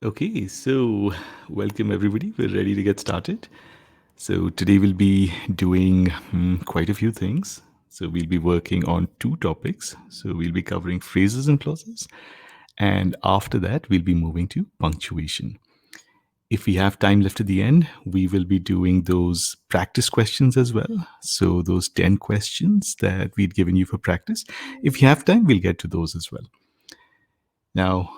Okay, so welcome everybody. We're ready to get started. So today we'll be doing quite a few things. So we'll be working on two topics. So we'll be covering phrases and clauses. And after that, we'll be moving to punctuation. If we have time left at the end, we will be doing those practice questions as well. So those 10 questions that we'd given you for practice. If you have time, we'll get to those as well. Now,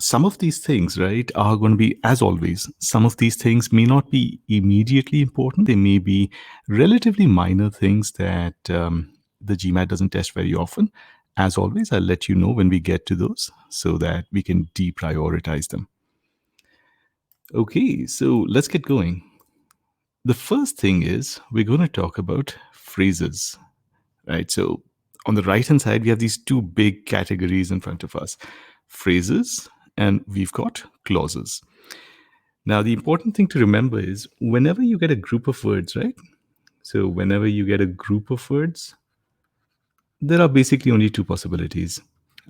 some of these things, right, are going to be, as always, some of these things may not be immediately important. They may be relatively minor things that the GMAT doesn't test very often. As always, I'll let you know when we get to those so that we can deprioritize them. Okay, so let's get going. The first thing is we're going to talk about phrases, right? So on the right hand side, we have these two big categories in front of us: phrases, and we've got clauses. Now, the important thing to remember is whenever you get a group of words, right? So, whenever you get a group of words, there are basically only two possibilities.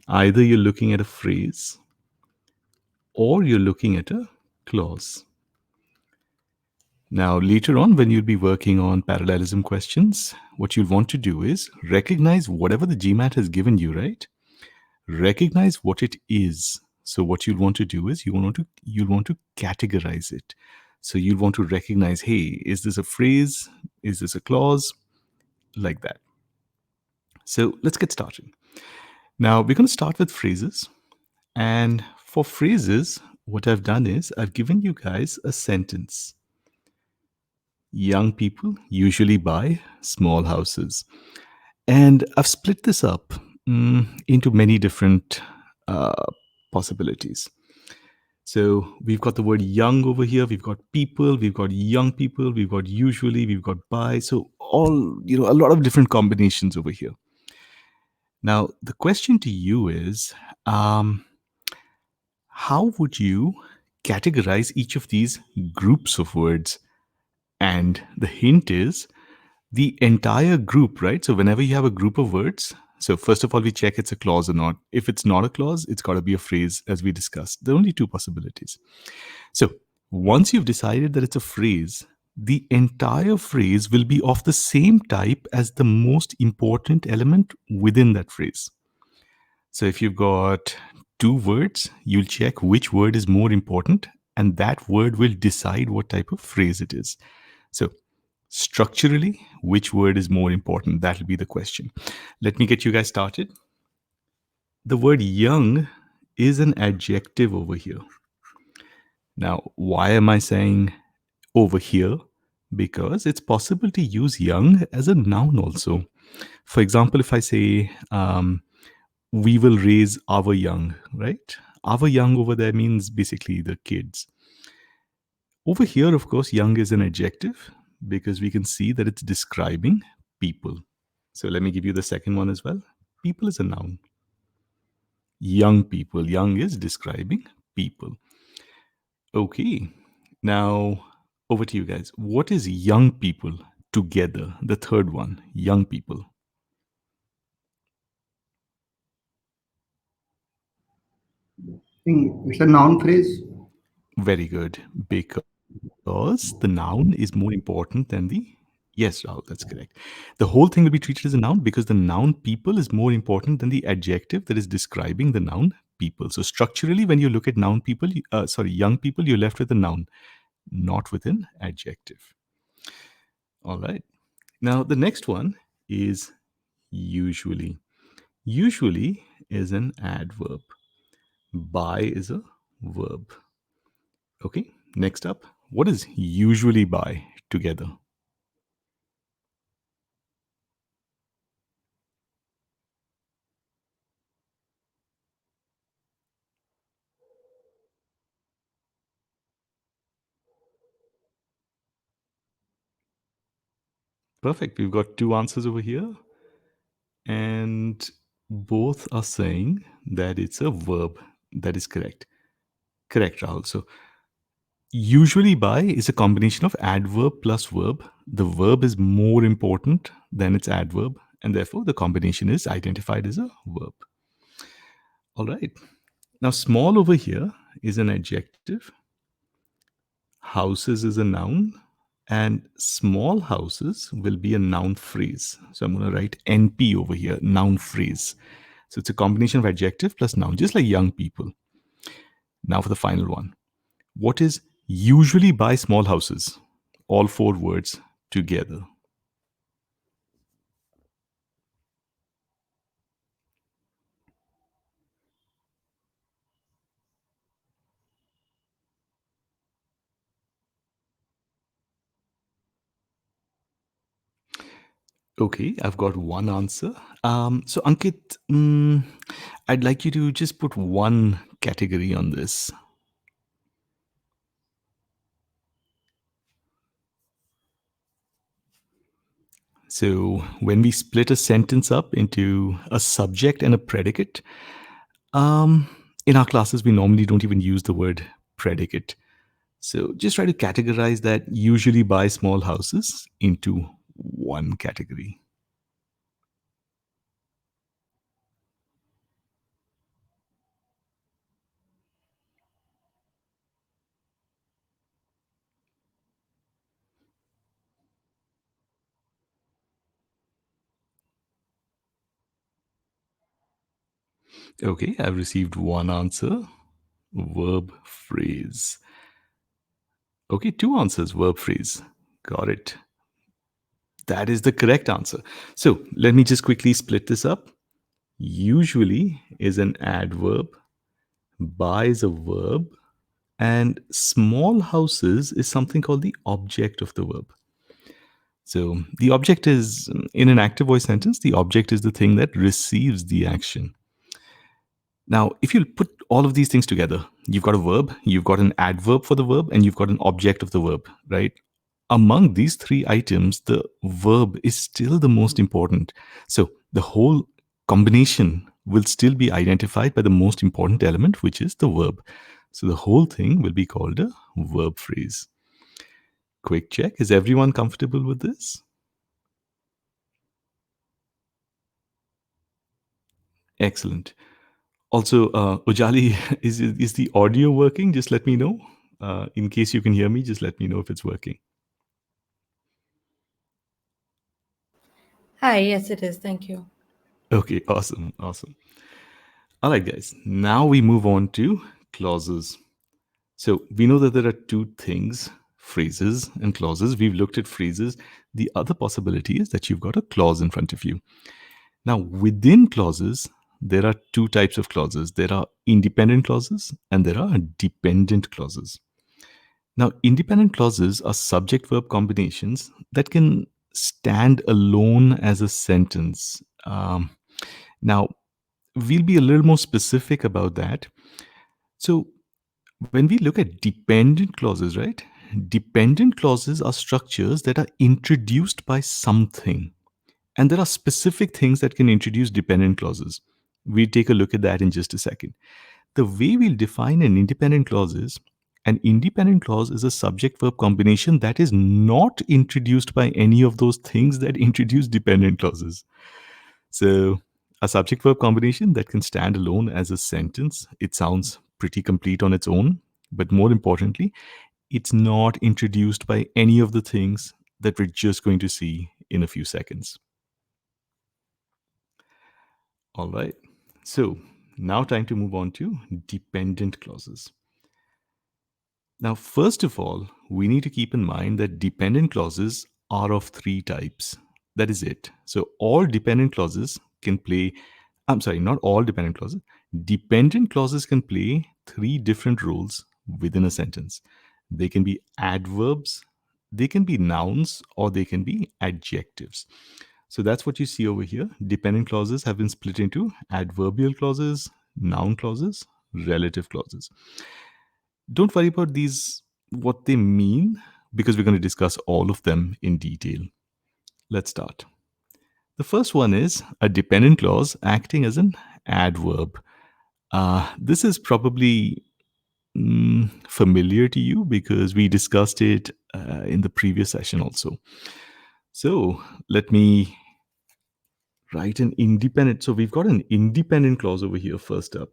Either you're looking at a phrase or you're looking at a clause. Now, later on, when you'll be working on parallelism questions, what you'll want to do is recognize whatever the GMAT has given you, right? Recognize what it is. So what you'll want to do is you'll want to categorize it. So you'll want to recognize, hey, is this a phrase? Is this a clause? Like that. So let's get started. Now we're going to start with phrases. And for phrases, what I've done is I've given you guys a sentence. Young people usually buy small houses. And I've split this up into many different possibilities. So we've got the word young over here. We've got people. We've got young people. We've got usually. We've got by. So all, a lot of different combinations over here. Now, the question to you is, how would you categorize each of these groups of words? And the hint is the entire group, right? So whenever you have a group of words, so first of all, we check it's a clause or not. If it's not a clause, it's got to be a phrase, as we discussed. There are only two possibilities. So once you've decided that it's a phrase, the entire phrase will be of the same type as the most important element within that phrase. So if you've got two words, you'll check which word is more important, and that word will decide what type of phrase it is. So structurally, which word is more important? That'll be the question. Let me get you guys started. The word young is an adjective over here. Now, why am I saying over here? Because it's possible to use young as a noun also. For example, if I say, we will raise our young, right? Our young over there means basically the kids. Over here, of course, young is an adjective because we can see that it's describing people. So let me give you the second one as well. People is a noun. Young people. Young is describing people. Okay. Now, over to you guys. What is young people together? The third one, young people. Think it's a noun phrase. Very good. Because the noun is more important than the. Yes, Rahul, that's correct. The whole thing will be treated as a noun because the noun people is more important than the adjective that is describing the noun people. So structurally, when you look at noun people, young people, you're left with a noun, not with an adjective. All right. Now, the next one is usually. Usually is an adverb. Buy is a verb. Okay. Next up, what is usually buy together? Perfect. We've got two answers over here, and both are saying that it's a verb. That is correct. Correct, Rahul. So, usually by is a combination of adverb plus verb. The verb is more important than its adverb, and therefore the combination is identified as a verb. All right. Now, small over here is an adjective, houses is a noun, and small houses will be a noun phrase. So I'm going to write NP over here, noun phrase. So it's a combination of adjective plus noun, just like young people. Now for the final one. What is usually by small houses? All four words together. Okay, I've got one answer. So Ankit, I'd like you to just put one category on this. So when we split a sentence up into a subject and a predicate, um, in our classes we normally don't even use the word predicate. So just try to categorize that usually by small houses into one category. Okay, I've received one answer. Verb phrase. Okay, two answers. Verb phrase. Got it. That is the correct answer. So let me just quickly split this up. Usually is an adverb, by is a verb, and small houses is something called the object of the verb. So the object is, in an active voice sentence, the object is the thing that receives the action. Now, if you put all of these things together, you've got a verb, you've got an adverb for the verb, and you've got an object of the verb, right? Among these three items, the verb is still the most important. So the whole combination will still be identified by the most important element, which is the verb. So the whole thing will be called a verb phrase. Quick check. Is everyone comfortable with this? Excellent. Also, Ujali, is the audio working? Just let me know. In case you can hear me, just let me know if it's working. Hi, yes, it is. Thank you. Okay, awesome, awesome. All right, guys. Now we move on to clauses. So we know that there are two things, phrases and clauses. We've looked at phrases. The other possibility is that you've got a clause in front of you. Now, within clauses, there are two types of clauses. There are independent clauses and there are dependent clauses. Now, independent clauses are subject verb combinations that can stand alone as a sentence. Now, we'll be a little more specific about that. So, when we look at dependent clauses, right? Dependent clauses are structures that are introduced by something. And there are specific things that can introduce dependent clauses. We'll take a look at that in just a second. The way we'll define an independent clause is an independent clause is a subject verb combination that is not introduced by any of those things that introduce dependent clauses. So, a subject verb combination that can stand alone as a sentence. It sounds pretty complete on its own, but more importantly, it's not introduced by any of the things that we're just going to see in a few seconds. All right. So, now time to move on to dependent clauses. Now, first of all, we need to keep in mind that dependent clauses are of three types. That is it. So, all dependent clauses can play, I'm sorry, not all dependent clauses. Dependent clauses can play three different roles within a sentence. They can be adverbs, they can be nouns, or they can be adjectives. So that's what you see over here. Dependent clauses have been split into adverbial clauses, noun clauses, relative clauses. Don't worry about these, what they mean, because we're going to discuss all of them in detail. Let's start. The first one is a dependent clause acting as an adverb. This is probably familiar to you because we discussed it in the previous session also. So let me write an independent. So we've got an independent clause over here first up,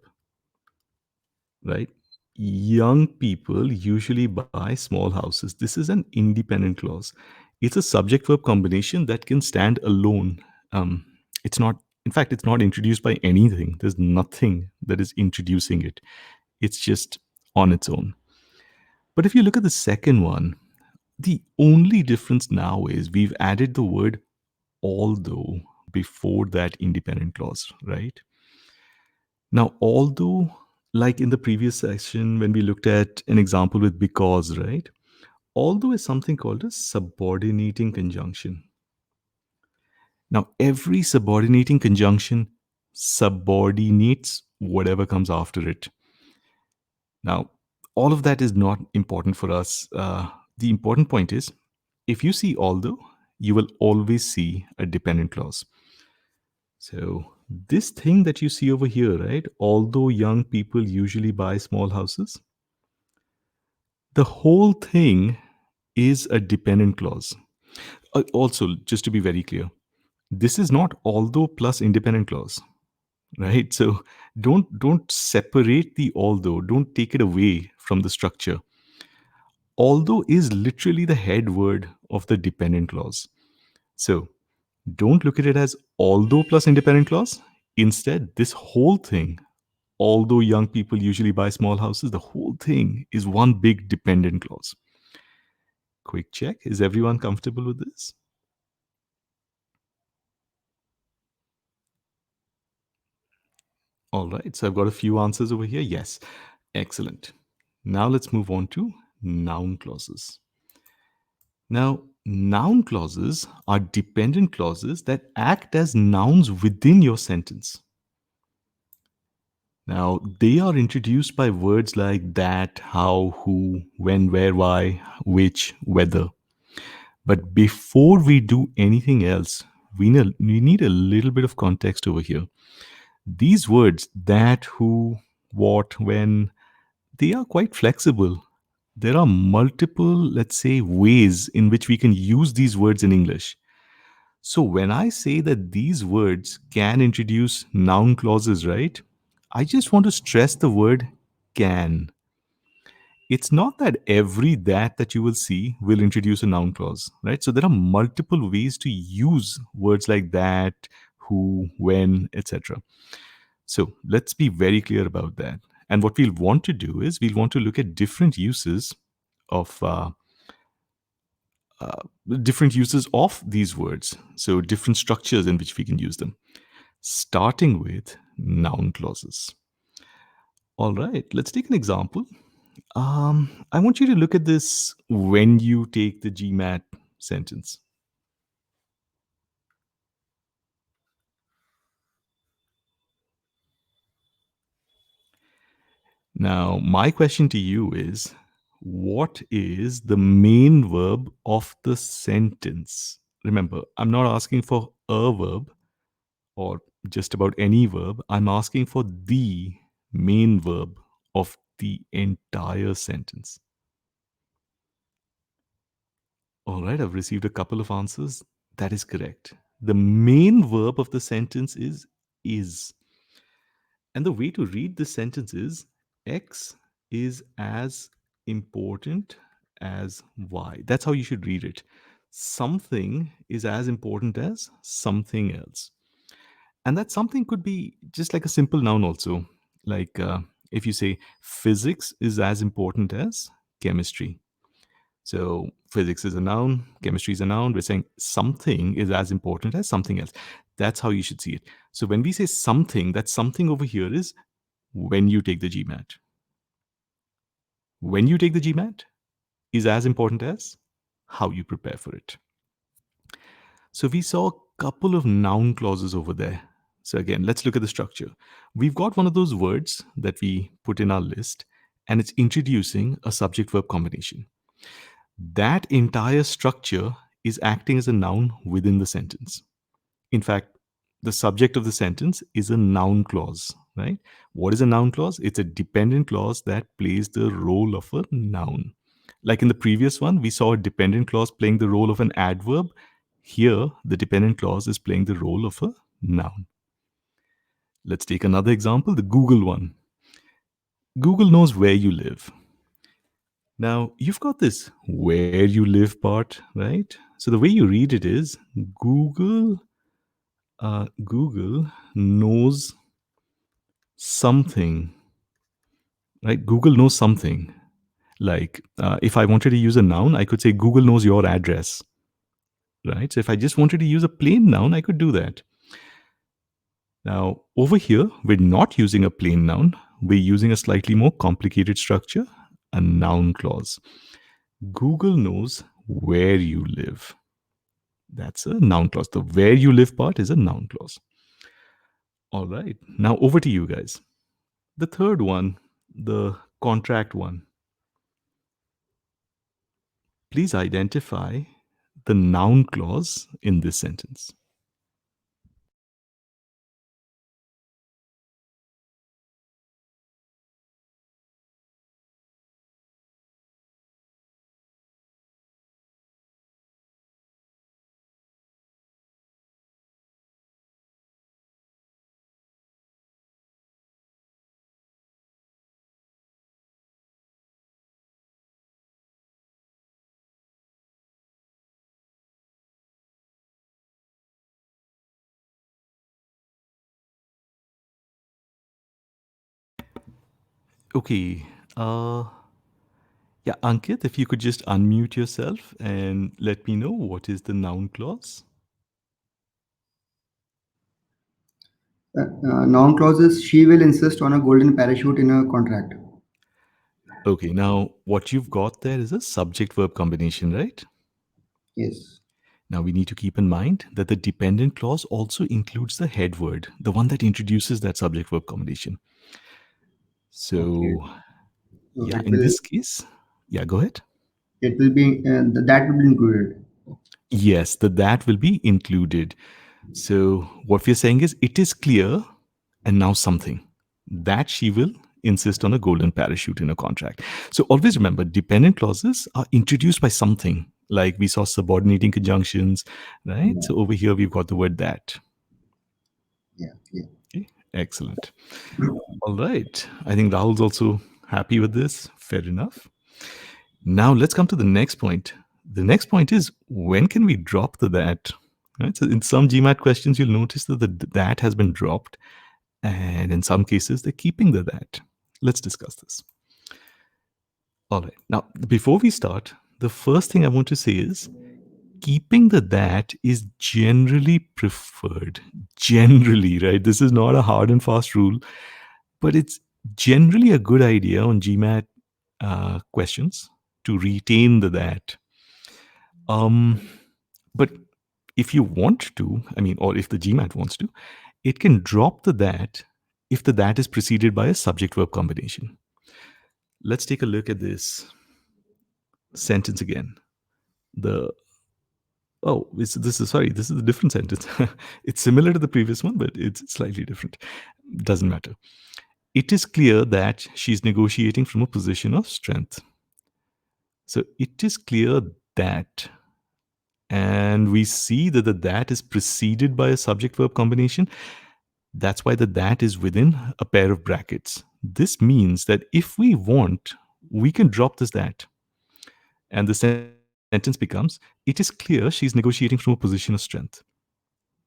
right? Young people usually buy small houses. This is an independent clause. It's a subject verb combination that can stand alone. Um, it's not, in fact, it's not introduced by anything. There's nothing that is introducing it. It's just on its own. But if you look at the second one, the only difference now is we've added the word although before that independent clause, right? Now, although, like in the previous section, when we looked at an example with because, right? Although is something called a subordinating conjunction. Now, every subordinating conjunction subordinates whatever comes after it. Now, all of that is not important for us. The important point is if you see although, you will always see a dependent clause. So, this thing that you see over here, right? Although young people usually buy small houses, the whole thing is a dependent clause. Also, just to be very clear, this is not although plus independent clause, right? So don't separate the although, don't take it away from the structure. Although is literally the head word of the dependent clause. So don't look at it as although plus independent clause. Instead, this whole thing, although young people usually buy small houses, the whole thing is one big dependent clause. Quick check. Is everyone comfortable with this? All right. So I've got a few answers over here. Yes. Excellent. Now let's move on to noun clauses. Now, noun clauses are dependent clauses that act as nouns within your sentence. Now, they are introduced by words like that, how, who, when, where, why, which, whether. But before we do anything else, we need a little bit of context over here. These words, that, who, what, when, they are quite flexible. There are multiple, let's say, ways in which we can use these words in English. So when I say that these words can introduce noun clauses, right? I just want to stress the word can. It's not that every that you will see will introduce a noun clause, right? So there are multiple ways to use words like that, who, when, etc. So let's be very clear about that. And what we'll want to do is we'll want to look at of uh, different uses of these words. So different structures in which we can use them, starting with noun clauses. All right, let's take an example. I want you to look at this when you take the GMAT sentence. Now, my question to you is what is the main verb of the sentence? Remember, I'm not asking for a verb or just about any verb. I'm asking for the main verb of the entire sentence. All right, I've received a couple of answers. That is correct. The main verb of the sentence is is. And the way to read this sentence is X is as important as Y. That's how you should read it. Something is as important as something else. And that something could be just like a simple noun, also. Like if you say physics is as important as chemistry. So physics is a noun, chemistry is a noun. We're saying something is as important as something else. That's how you should see it. So when we say something, that something over here is when you take the GMAT. When you take the GMAT is as important as how you prepare for it. So we saw a couple of noun clauses over there. So again, let's look at the structure. We've got one of those words that we put in our list, and it's introducing a subject verb combination. That entire structure is acting as a noun within the sentence. In fact, the subject of the sentence is a noun clause, right? What is a noun clause? It's a dependent clause that plays the role of a noun. Like in the previous one, we saw a dependent clause playing the role of an adverb. Here, the dependent clause is playing the role of a noun. Let's take another example, the Google one. Google knows where you live. Now, you've got this where you live part, right? So the way you read it is Google knows something, right? Google knows something. Like if I wanted to use a noun, I could say Google knows your address, right? So if I just wanted to use a plain noun, I could do that. Now, over here, we're not using a plain noun. We're using a slightly more complicated structure, a noun clause. Google knows where you live. That's a noun clause. The where you live part is a noun clause. All right. Now, over to you guys. The third one, the contract one. Please identify the noun clause in this sentence. Okay. Yeah, Ankit, if you could just unmute yourself and let me know what is the noun clause. Noun clauses, she will insist on a golden parachute in a contract. Okay, now what you've got there is a subject verb combination, right? Yes. Now we need to keep in mind that the dependent clause also includes the head word, the one that introduces that subject verb combination. Okay. So, So yeah, in this case, yeah, go ahead. it will be that will be included. Yes, the that will be included. So, what we're saying is it is clear and now something that she will insist on a golden parachute in a contract. So, always remember dependent clauses are introduced by something like we saw subordinating conjunctions, right? Yeah. So, over here we've got the word that. Yeah. Yeah. Okay, excellent. All right. I think Rahul's also happy with this. Fair enough. Now let's come to the next point. The next point is when can we drop the that? Right? So in some GMAT questions, you'll notice that the that has been dropped, and in some cases, they're keeping the that. Let's discuss this. All right. Now, before we start, the first thing I want to say is keeping the that is generally preferred. Generally, right? This is not a hard and fast rule, but it's generally a good idea on GMAT questions to retain the that. Um, but if you want to, I mean, or if the GMAT wants to, it can drop the that if the that is preceded by a subject verb combination. Let's take a look at this sentence again. The this is sorry, this is a different sentence. It's similar to the previous one, but it's slightly different. Doesn't matter. It is clear that she's negotiating from a position of strength. So it is clear that, and we see that the that is preceded by a subject verb combination. That's why the that is within a pair of brackets. This means that if we want, we can drop this that. And the sentence becomes, it is clear she's negotiating from a position of strength.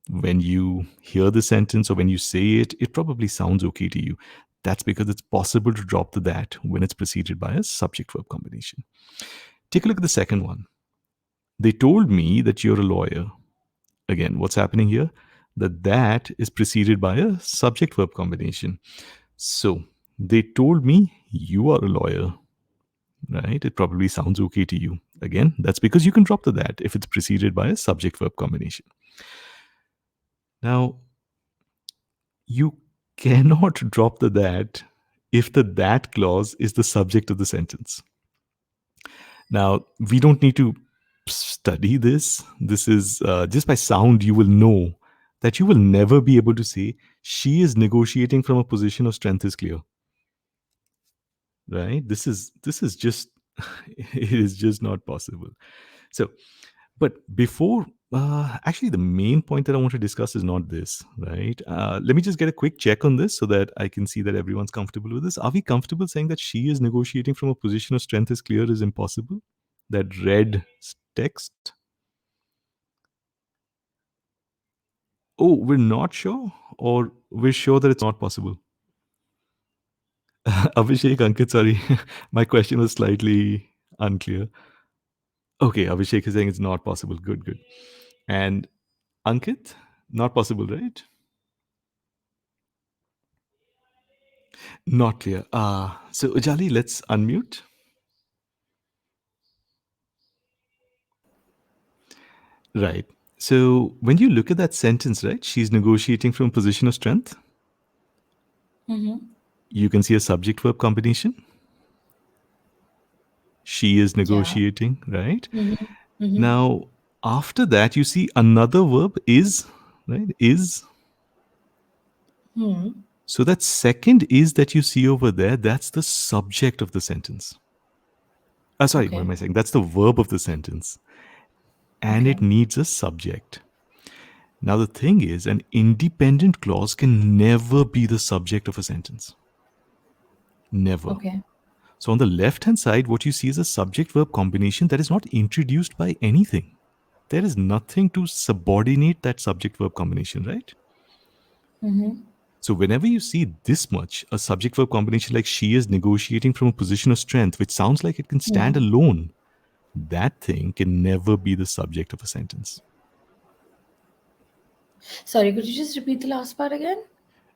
When you hear the sentence or when you say it, it probably sounds okay to you. That's because it's possible to drop the that when it's preceded by a subject verb combination. Take a look at the second one. They told me that you're a lawyer. Again, what's happening here? That is preceded by a subject verb combination. So they told me you are a lawyer, right? It probably sounds okay to you. Again, that's because you can drop the that if it's preceded by a subject verb combination. Now, you cannot drop the that if the that clause is the subject of the sentence. Now, we don't need to study this. This is just by sound, you will know that you will never be able to say she is negotiating from a position of strength is clear, right? This is just it is just not possible. So, but before Actually, the main point that I want to discuss is not this, right? Let me just get a quick check on this so that I can see that everyone's comfortable with this. Are we comfortable saying that she is negotiating from a position of strength is clear is impossible? That red text? Oh, we're not sure? Or we're sure that it's not possible? Abhishek, Ankit, sorry. My question was slightly unclear. Okay, Abhishek is saying it's not possible. Good, good. And Ankit, not possible, right? Not clear. So Ujali, let's unmute. Right. So when you look at that sentence, right, she's negotiating from a position of strength. Mm-hmm. You can see a subject verb combination. She is Yeah. negotiating, right? Mm-hmm. Mm-hmm. Now, after that, you see another verb is, right? Is. Hmm. So that second is that you see over there, that's the subject of the sentence. Sorry, what Okay. am I saying? That's the verb of the sentence. And Okay. it needs a subject. Now, the thing is, an independent clause can never be the subject of a sentence. Never. Okay. So, on the left hand side, what you see is a subject verb combination that is not introduced by anything. There is nothing to subordinate that subject verb combination, right? Mm-hmm. So, whenever you see this much, a subject verb combination like she is negotiating from a position of strength, which sounds like it can stand Hmm. alone, that thing can never be the subject of a sentence. Sorry, could you just repeat the last part again?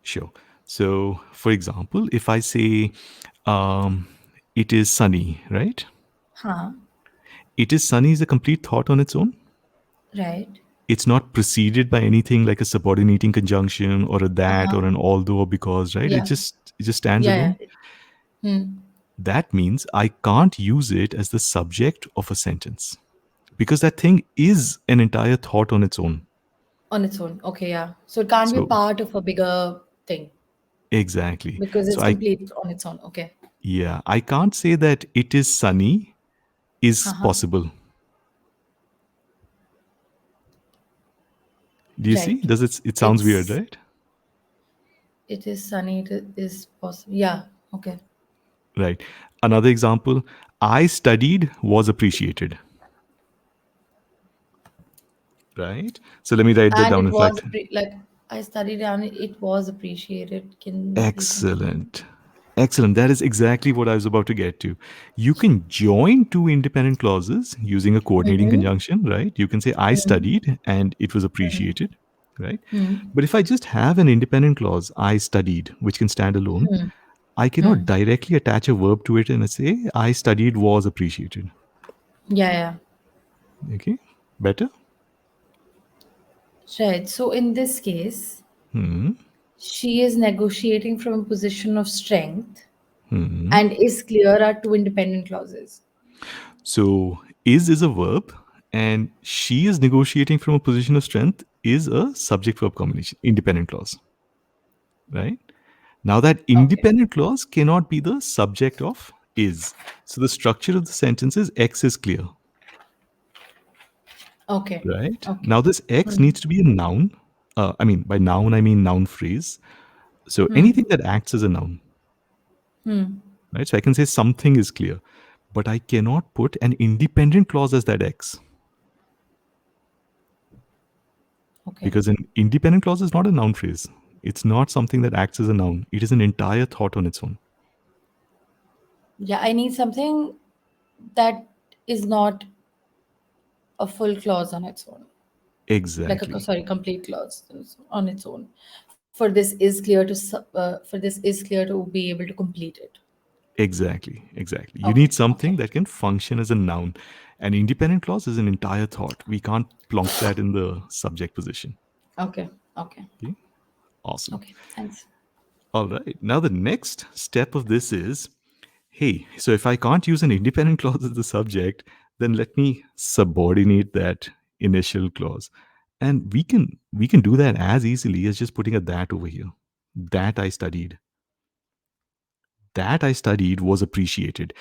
Sure. So, for example, if I say, um, it is sunny, right? Huh. It is sunny is a complete thought on its own. Right. It's not preceded by anything like a subordinating conjunction or a that Uh-huh. or an although or because, right? Yeah. It just stands Yeah. alone. Yeah. Hmm. That means I can't use it as the subject of a sentence because that thing is an entire thought on its own. On its own. Okay, yeah. So it can't be So part of a bigger thing exactly. because So it's I complete on its own. Okay. yeah, I can't say that it is sunny is Uh-huh. possible. Do you see? Right. Does it sounds weird, It's right? it is sunny. It is possible. Yeah. Okay. Right. Another example, I studied was appreciated. Right? So let me write that And down. it In was fact, like I studied and it was appreciated. Can you continue? excellent. Excellent. That is exactly what I was about to get to. You can join two independent clauses using a coordinating Mm-hmm. conjunction, right? You can say, I Mm-hmm. studied and it was appreciated, right? Mm-hmm. But if I just have an independent clause, I studied, which can stand alone, I cannot Hmm. directly attach a verb to it and say, I studied was appreciated. Yeah, yeah. Okay? Better? Right. So in this case, Hmm. she is negotiating from a position of strength Hmm. and is clear are two independent clauses. So is a verb, and she is negotiating from a position of strength is a subject verb combination, independent clause, right? Now that Okay. independent clause cannot be the subject of is. So the structure of the sentence is X is clear, Okay. right? Okay. Now this X Hmm. needs to be a noun. I mean, by noun, I mean noun phrase. So anything that acts as a noun, Hmm. right? So I can say something is clear, but I cannot put an independent clause as that X Okay. because an independent clause is not a noun phrase. It's not something that acts as a noun. It is an entire thought on its own. Yeah, I need something that is not a full clause on its own. Like a Exactly. sorry, complete clause on its own. For this is clear to for this is clear to be able to complete it. Exactly. Exactly. You Okay. need something Okay. that can function as a noun. An independent clause is an entire thought. We can't plonk that in the subject position. Okay. Okay. Okay. Awesome. Okay. Thanks. All right. Now, the next step of this is hey, so if I can't use an independent clause as the subject, then let me subordinate that initial clause. And we can do that as easily as just putting a that over here. That I studied. That I studied was appreciated.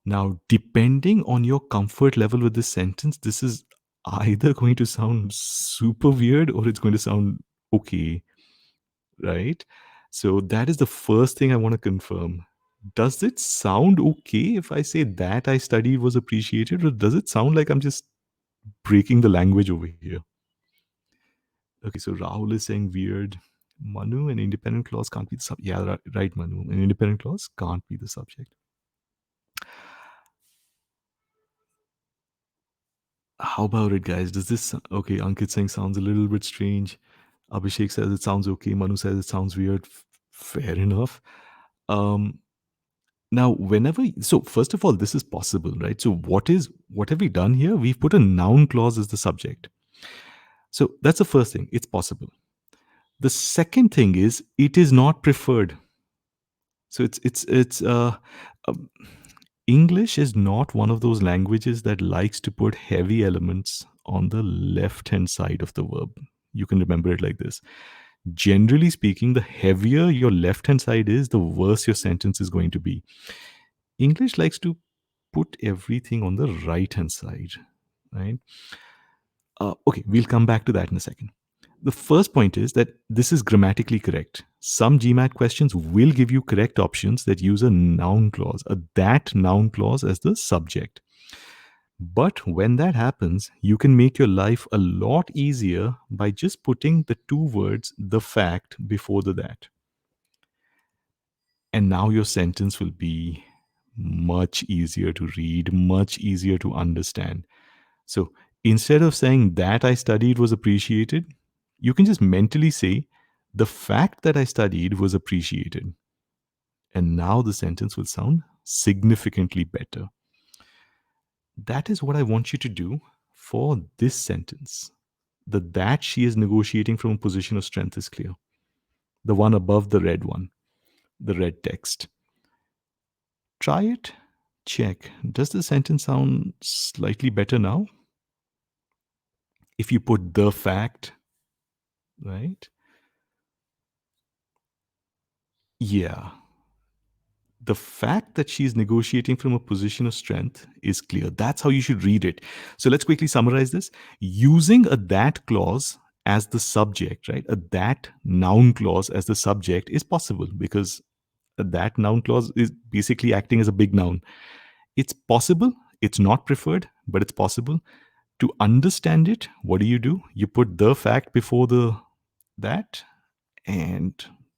Now, depending on your comfort level with this sentence, this is either going to sound super weird or it's going to sound okay, right? So that is the first thing I want to confirm. Does it sound okay if I say that I studied was appreciated, or does it sound like I'm just breaking the language over here? Okay, so Rahul is saying weird. Manu, an independent clause can't be the subject. Yeah, right, Manu. An independent clause can't be the subject. How about it, guys? Does this okay? Ankit saying sounds a little bit strange. Abhishek says it sounds okay. Manu says it sounds weird. Fair enough. Um, Now, so first of all, this is possible, right? So what have we done here? We've put a noun clause as the subject. So that's the first thing. It's possible. The second thing is it is not preferred. So um, English is not one of those languages that likes to put heavy elements on the left hand side of the verb. You can remember it like this. Generally speaking, the heavier your left hand side is, the worse your sentence is going to be. English likes to put everything on the right hand side, right? Okay, we'll come back to that in a second. The first point is that this is grammatically correct. Some GMAT questions will give you correct options that use a noun clause, a that noun clause as the subject. But when that happens, you can make your life a lot easier by just putting the two words, the fact, before the that. And now your sentence will be much easier to read, much easier to understand. So instead of saying that I studied was appreciated, you can just mentally say the fact that I studied was appreciated. And now the sentence will sound significantly better. That is what I want you to do for this sentence. The that she is negotiating from a position of strength is clear. The one above the red one, the red text. Try it, check. Does the sentence sound slightly better now? If you put the fact, right? Yeah. The fact that she's negotiating from a position of strength is clear. That's how you should read it. So let's quickly summarize this. Using a that clause as the subject, right? A that noun clause as the subject is possible because a that noun clause is basically acting as a big noun. It's possible. It's not preferred, but it's possible. To understand it, what do? You put the fact before the that, and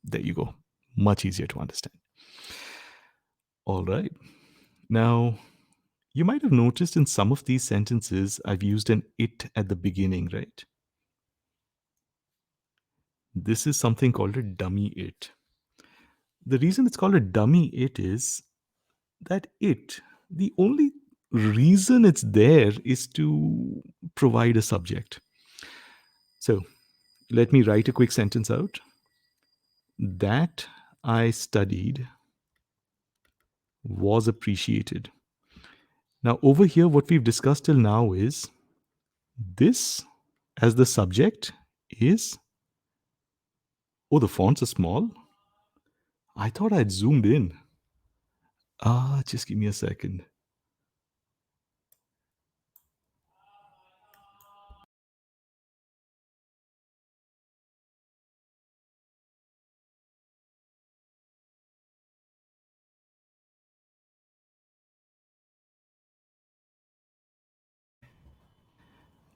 there you go. Much easier to understand. All right. Now, you might have noticed in some of these sentences, I've used an it at the beginning, right? This is something called a dummy it. The reason it's called a dummy it is that the only reason it's there is to provide a subject. So let me write a quick sentence out. That I studied was appreciated. Now, over here, what we've discussed till now is this as the subject is. Oh, the fonts are small. I thought I'd zoomed in. Just give me a second.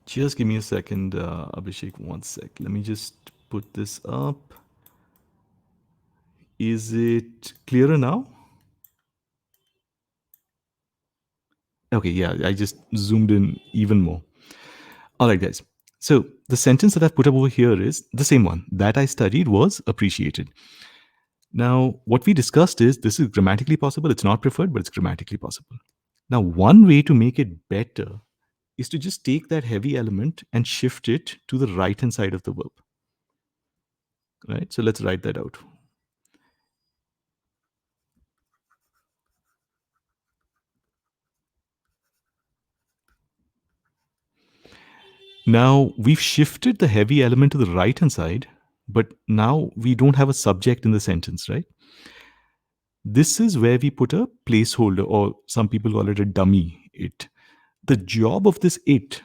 Just give me a second, Abhishek. One sec. Let me just put this up. Is it clearer now? Okay, yeah, I just zoomed in even more. All right, guys. So the sentence that I've put up over here is the same one. That I studied was appreciated. Now, what we discussed is this is grammatically possible. It's not preferred, but it's grammatically possible. Now, one way to make it better is to just take that heavy element and shift it to the right hand side of the verb. Right? So let's write that out. Now we've shifted the heavy element to the right hand side, but now we don't have a subject in the sentence, right? This is where we put a placeholder, or some people call it a dummy it. The job of this it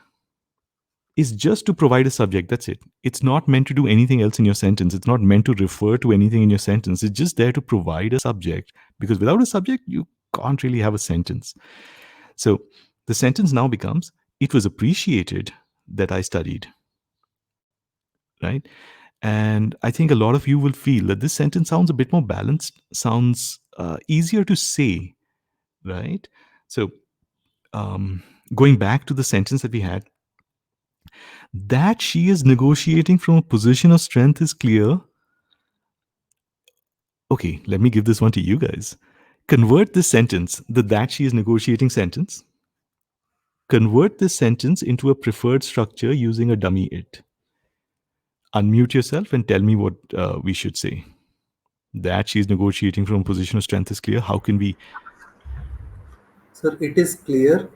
is just to provide a subject. That's it. It's not meant to do anything else in your sentence. It's not meant to refer to anything in your sentence. It's just there to provide a subject, because without a subject, you can't really have a sentence. So the sentence now becomes, it was appreciated that I studied, right? And I think a lot of you will feel that this sentence sounds a bit more balanced, sounds easier to say, right? So, um, going back to the sentence that we had, that she is negotiating from a position of strength is clear. Okay, let me give this one to you guys. Convert this sentence, the that she is negotiating sentence, convert this sentence into a preferred structure using a dummy it. Unmute yourself and tell me what we should say. That she is negotiating from a position of strength is clear. How can we? Sir, it is clear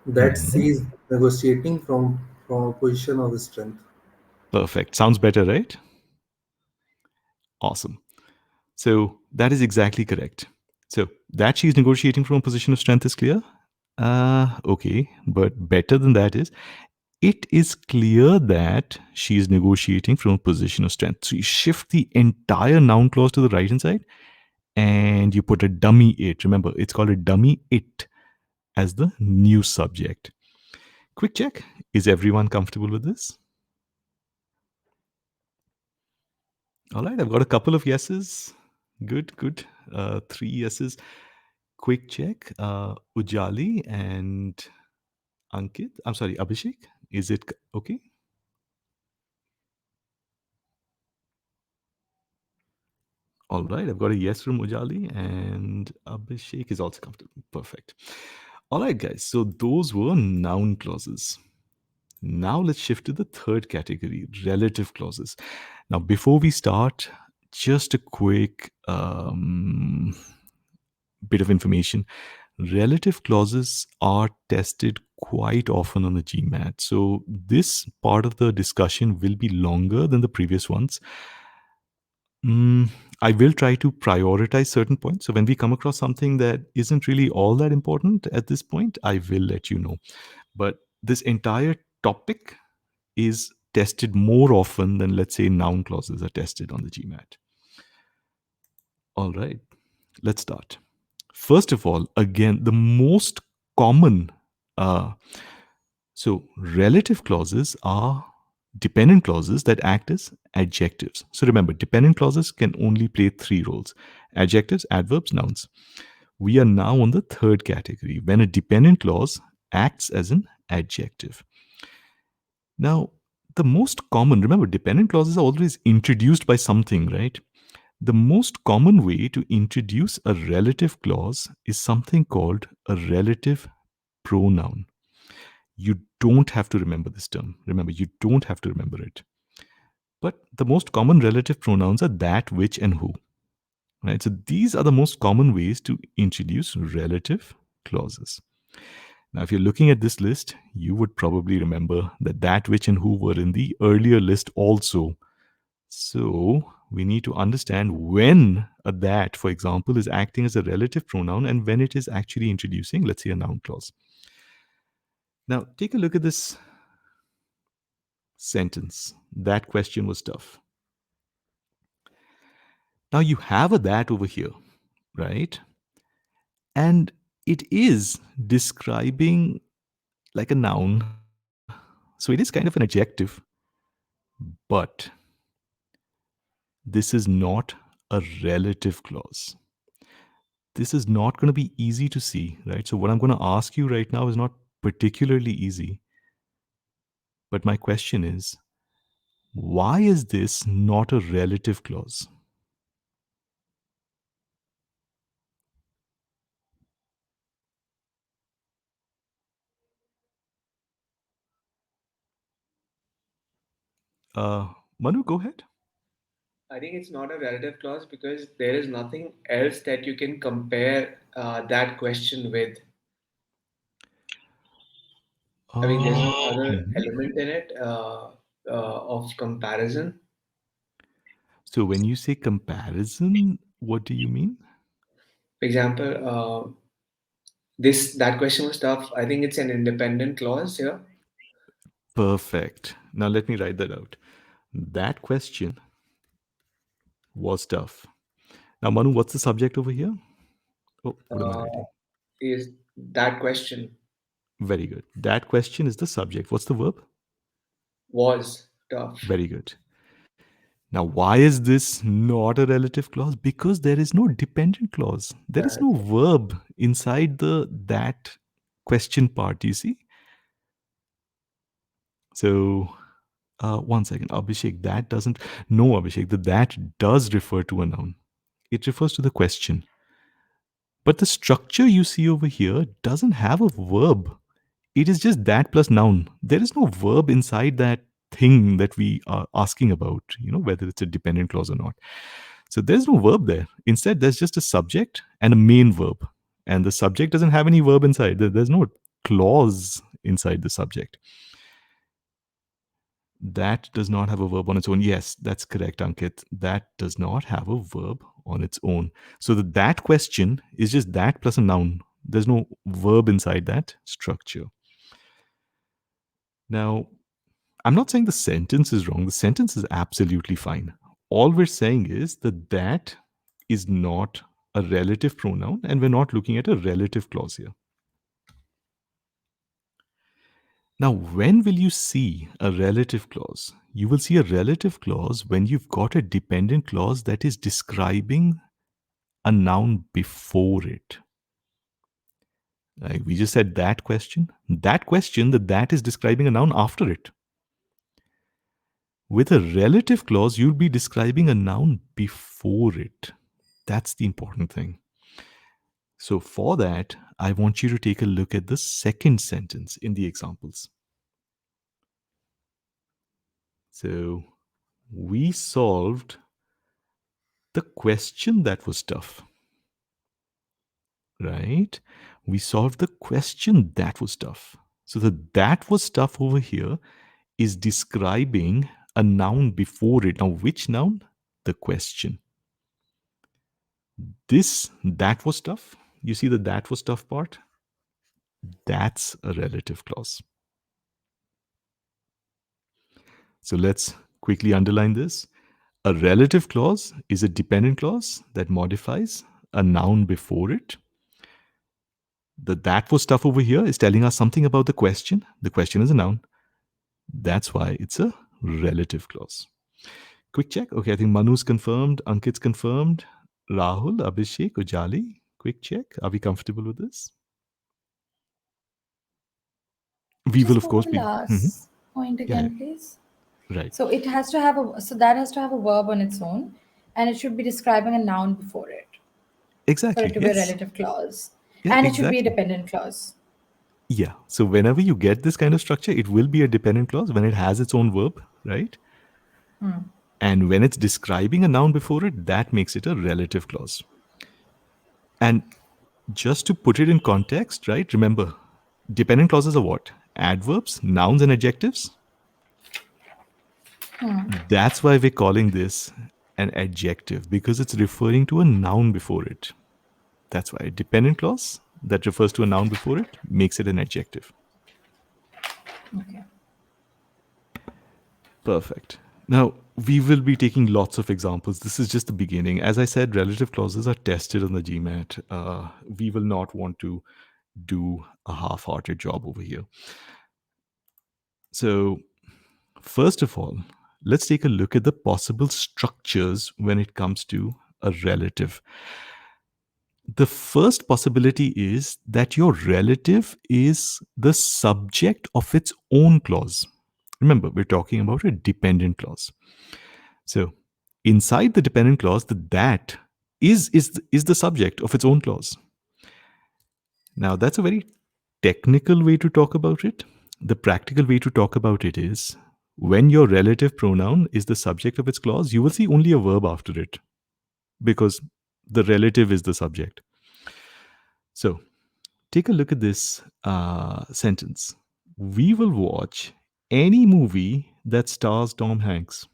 that Mhm. she is negotiating from a position of strength. Perfect. Sounds better, right? Awesome. So that is exactly correct. So that she is negotiating from a position of strength is clear. Okay, but better than that is, it is clear that she is negotiating from a position of strength. So you shift the entire noun clause to the right hand side and you put a dummy it. Remember, it's called a dummy it as the new subject. Quick check. Is everyone comfortable with this? All right, I've got a couple of yeses. Good, good. Three yeses. Quick check. Ujali and Ankit. I'm sorry, Abhishek. Is it okay? All right, I've got a yes from Ujali, and Abhishek is also comfortable. Perfect. All right, guys. So those were noun clauses. Now let's shift to the third category, relative clauses. Now, before we start, just a quick bit of information. Relative clauses are tested quite often on the GMAT. So this part of the discussion will be longer than the previous ones. Mm, I will try to prioritize certain points. So when we come across something that isn't really all that important at this point, I will let you know. But this entire topic is tested more often than, let's say, noun clauses are tested on the GMAT. All right, let's start. First of all, again, the most common, uh, so relative clauses are dependent clauses that act as adjectives. So remember, dependent clauses can only play three roles: adjectives, adverbs, nouns. We are now on the third category, when a dependent clause acts as an adjective. Now, the most common, remember, dependent clauses are always introduced by something, right? The most common way to introduce a relative clause is something called a relative pronoun. You don't have to remember this term. Remember, you don't have to remember it. But the most common relative pronouns are that, which, and who. Right? So these are the most common ways to introduce relative clauses. Now, if you're looking at this list, you would probably remember that, which, and who were in the earlier list also. So we need to understand when a that, for example, is acting as a relative pronoun and when it is actually introducing, let's say, a noun clause. Now, take a look at this sentence. That question was tough. Now, you have a that over here, right? And it is describing like a noun. So it is kind of an adjective, but this is not a relative clause. This is not going to be easy to see, right? So, what I'm going to ask you right now is not particularly easy. But my question is, why is this not a relative clause? Manu, go ahead. I think it's not a relative clause because there is nothing else that you can compare that question with. I mean, there's no other Mhm. element in it of comparison. So, when you say comparison, what do you mean? For example, this that question was tough. I think it's an independent clause here. Perfect. Now let me write that out. That question was tough. Now, Manu, what's the subject over here? Oh, what am I Uh, writing? is that question Very good. That question is the subject. What's the verb? was tough. Very good. Now, why is this not a relative clause? Because there is no dependent clause. There is That no verb inside the that question part, you see? So, one second. Abhishek, that doesn't. No, Abhishek, the that does refer to a noun. It refers to the question. But the structure you see over here doesn't have a verb. It is just that plus noun. There is no verb inside that thing that we are asking about, whether it's a dependent clause or not. So there's no verb there. Instead, there's just a subject and a main verb. And the subject doesn't have any verb inside. There's no clause inside the subject. That does not have a verb on its own. Yes, that's correct, Ankit. That does not have a verb on its own. So that question is just that plus a noun. There's no verb inside that structure. Now, I'm not saying the sentence is wrong. The sentence is absolutely fine. All we're saying is that is not a relative pronoun, and we're not looking at a relative clause here. Now, when will you see a relative clause? You will see a relative clause when you've got a dependent clause that is describing a noun before it. Like we just said that question. That is describing a noun after it. With a relative clause, you'll be describing a noun before it. That's the important thing. So, for that, I want you to take a look at the second sentence in the examples. So, we solved the question that was tough, right? We solved the question that was tough. So, the that was tough over here is describing a noun before it. Now, which noun? The question. That was tough. You see the that was tough part? That's a relative clause. So let's quickly underline this. A relative clause is a dependent clause that modifies a noun before it. The that was tough over here is telling us something about the question. The question is a noun. That's why it's a relative clause. Quick check. Okay, I think Manu's confirmed. Ankit's confirmed. Rahul, Abhishek, Ujali. Quick check. Are we comfortable with this? We will, Just of go to course, the be. Mhm. last point Yeah, again, please. right. So it has to have that has to have a verb on its own, and it should be describing a noun before it for it Exactly. to be a Yes. relative clause, Yeah, and it should be a exactly. dependent clause. Yeah. So whenever you get this kind of structure, it will be a dependent clause when it has its own verb, right? And when it's describing a noun before it, that makes it a relative clause. And just to put it in context, right? Remember, dependent clauses are what? Adverbs, nouns, and adjectives. That's why we're calling this an adjective, because it's referring to a noun before it. That's why a dependent clause that refers to a noun before it makes it an adjective. Okay. Perfect. Now, we will be taking lots of examples. This is just the beginning. As I said, relative clauses are tested on the GMAT. We will not want to do a half-hearted job over here. So, first of all, let's take a look at the possible structures when it comes to a relative. The first possibility is that your relative is the subject of its own clause. Remember, we're talking about a dependent clause. So, inside the dependent clause, the that is the subject of its own clause. Now, that's a very technical way to talk about it. The practical way to talk about it is when your relative pronoun is the subject of its clause, you will see only a verb after it because the relative is the subject. So, take a look at this sentence. We will watch any movie that stars Tom Hanks.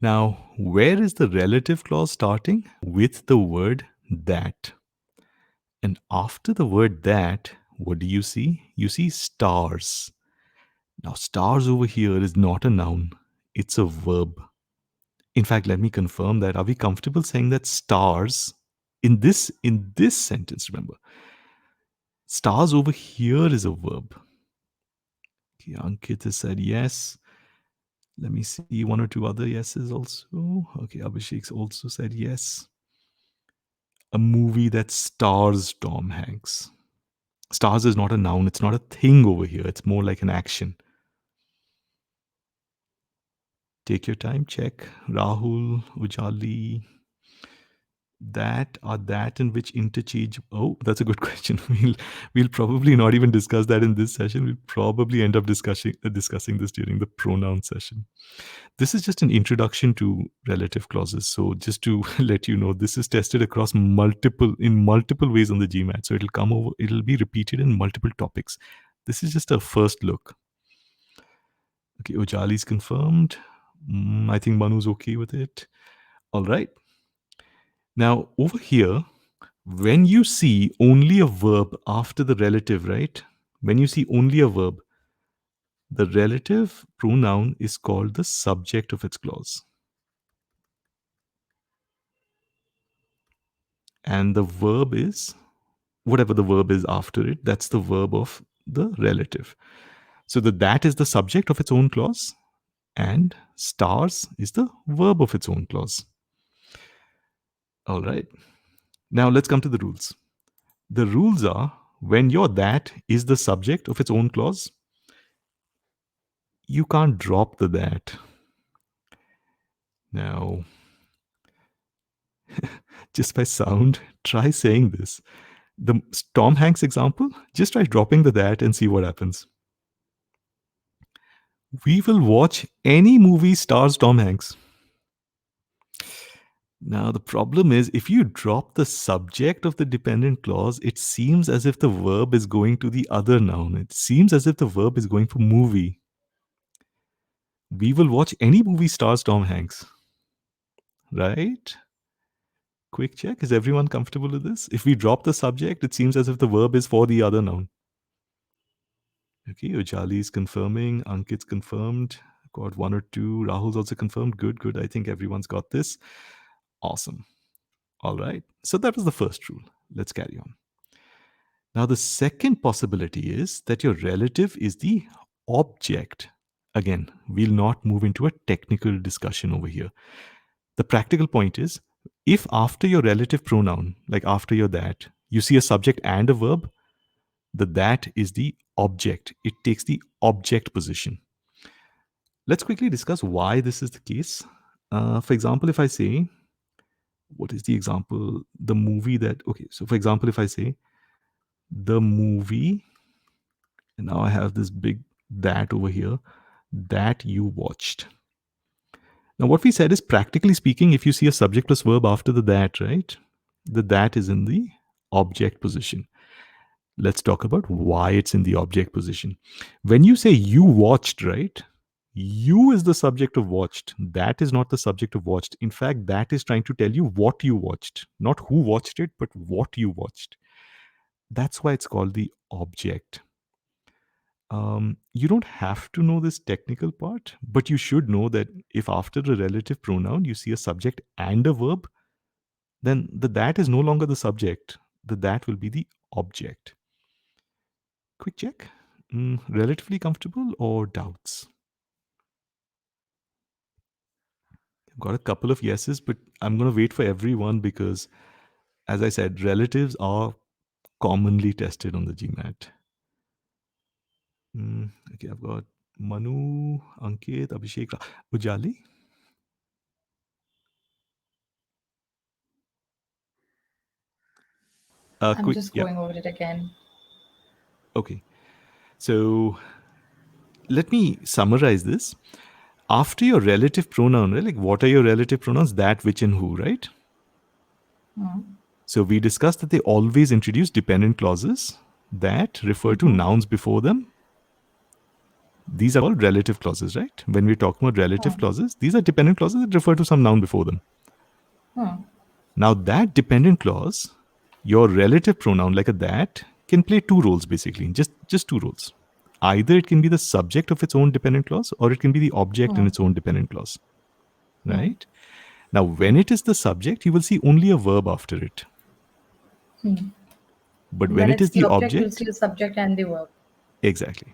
Now, where is the relative clause starting? With the word that. And after the word that, what do you see? You see stars. Now, stars over here is not a noun, it's a verb. In fact, let me confirm that. Are we comfortable saying that stars in this sentence, remember, stars over here is a verb. Okay, Ankit has said yes. Let me see one or two other yeses also. Okay, Abhishek's also said yes. A movie that stars Tom Hanks. Stars is not a noun, it's not a thing over here, it's more like an action. Take your time, check. Rahul, Ujali, that in which interchange. Oh, that's a good question. We'll probably not even discuss that in this session. We'll probably end up discussing this during the pronoun session. This is just an introduction to relative clauses. So just to let you know, this is tested across multiple ways on the GMAT. So it'll be repeated in multiple topics. This is just a first look. Okay, Ojali's confirmed. I think Manu's okay with it. All right. Now, over here, when you see only a verb after the relative, right? When you see only a verb, the relative pronoun is called the subject of its clause. And the verb is, whatever the verb is after it, that's the verb of the relative. So that is the subject of its own clause, and stars is the verb of its own clause. All right. Now let's come to the rules. The rules are, when your that is the subject of its own clause, you can't drop the that. Now, just by sound, try saying this. The Tom Hanks example, just try dropping the that and see what happens. We will watch any movie stars Tom Hanks. Now, the problem is, if you drop the subject of the dependent clause, it seems as if the verb is going to the other noun. It seems as if the verb is going for movie. We will watch any movie stars Tom Hanks. Right? Quick check. Is everyone comfortable with this? If we drop the subject, it seems as if the verb is for the other noun. Okay, Ujali is confirming. Ankit's confirmed. Got one or two. Rahul's also confirmed. Good, good. I think everyone's got this. Awesome. All right. So that was the first rule. Let's carry on. Now, the second possibility is that your relative is the object. Again, we'll not move into a technical discussion over here. The practical point is, if after your relative pronoun, like after your that, you see a subject and a verb, the that is the object. It takes the object position. Let's quickly discuss why this is the case. For example, if I say, what is the example? The movie that, okay, so for example, if I say, the movie, and now I have this big that over here, that you watched. Now, what we said is, practically speaking, if you see a subject plus verb after the that, right, the that is in the object position. Let's talk about why it's in the object position. When you say you watched, right, you is the subject of watched. That is not the subject of watched. In fact, that is trying to tell you what you watched, not who watched it, but what you watched. That's why it's called the object. You don't have to know this technical part, but you should know that if after a relative pronoun you see a subject and a verb, then the that is no longer the subject. The that will be the object. Quick check. Relatively comfortable or doubts? I've got a couple of yeses, but I'm going to wait for everyone because, as I said, relatives are commonly tested on the GMAT. Okay, I've got Manu, Ankit, Abhishek, Ujali. I'm just going over it again. Okay. So let me summarize this. After your relative pronoun, right? Like, what are your relative pronouns? That, which, and who, right? So we discussed that they always introduce dependent clauses that refer to nouns before them. These are called relative clauses, right? When we're talking about relative clauses, these are dependent clauses that refer to some noun before them. Now, that dependent clause, your relative pronoun, like a that, can play two roles basically, just two roles. Either it can be the subject of its own dependent clause, or it can be the object in its own dependent clause. Right? Now, when it is the subject, you will see only a verb after it. But when When it it's is the the object, you'll object, see the subject and the verb. exactly.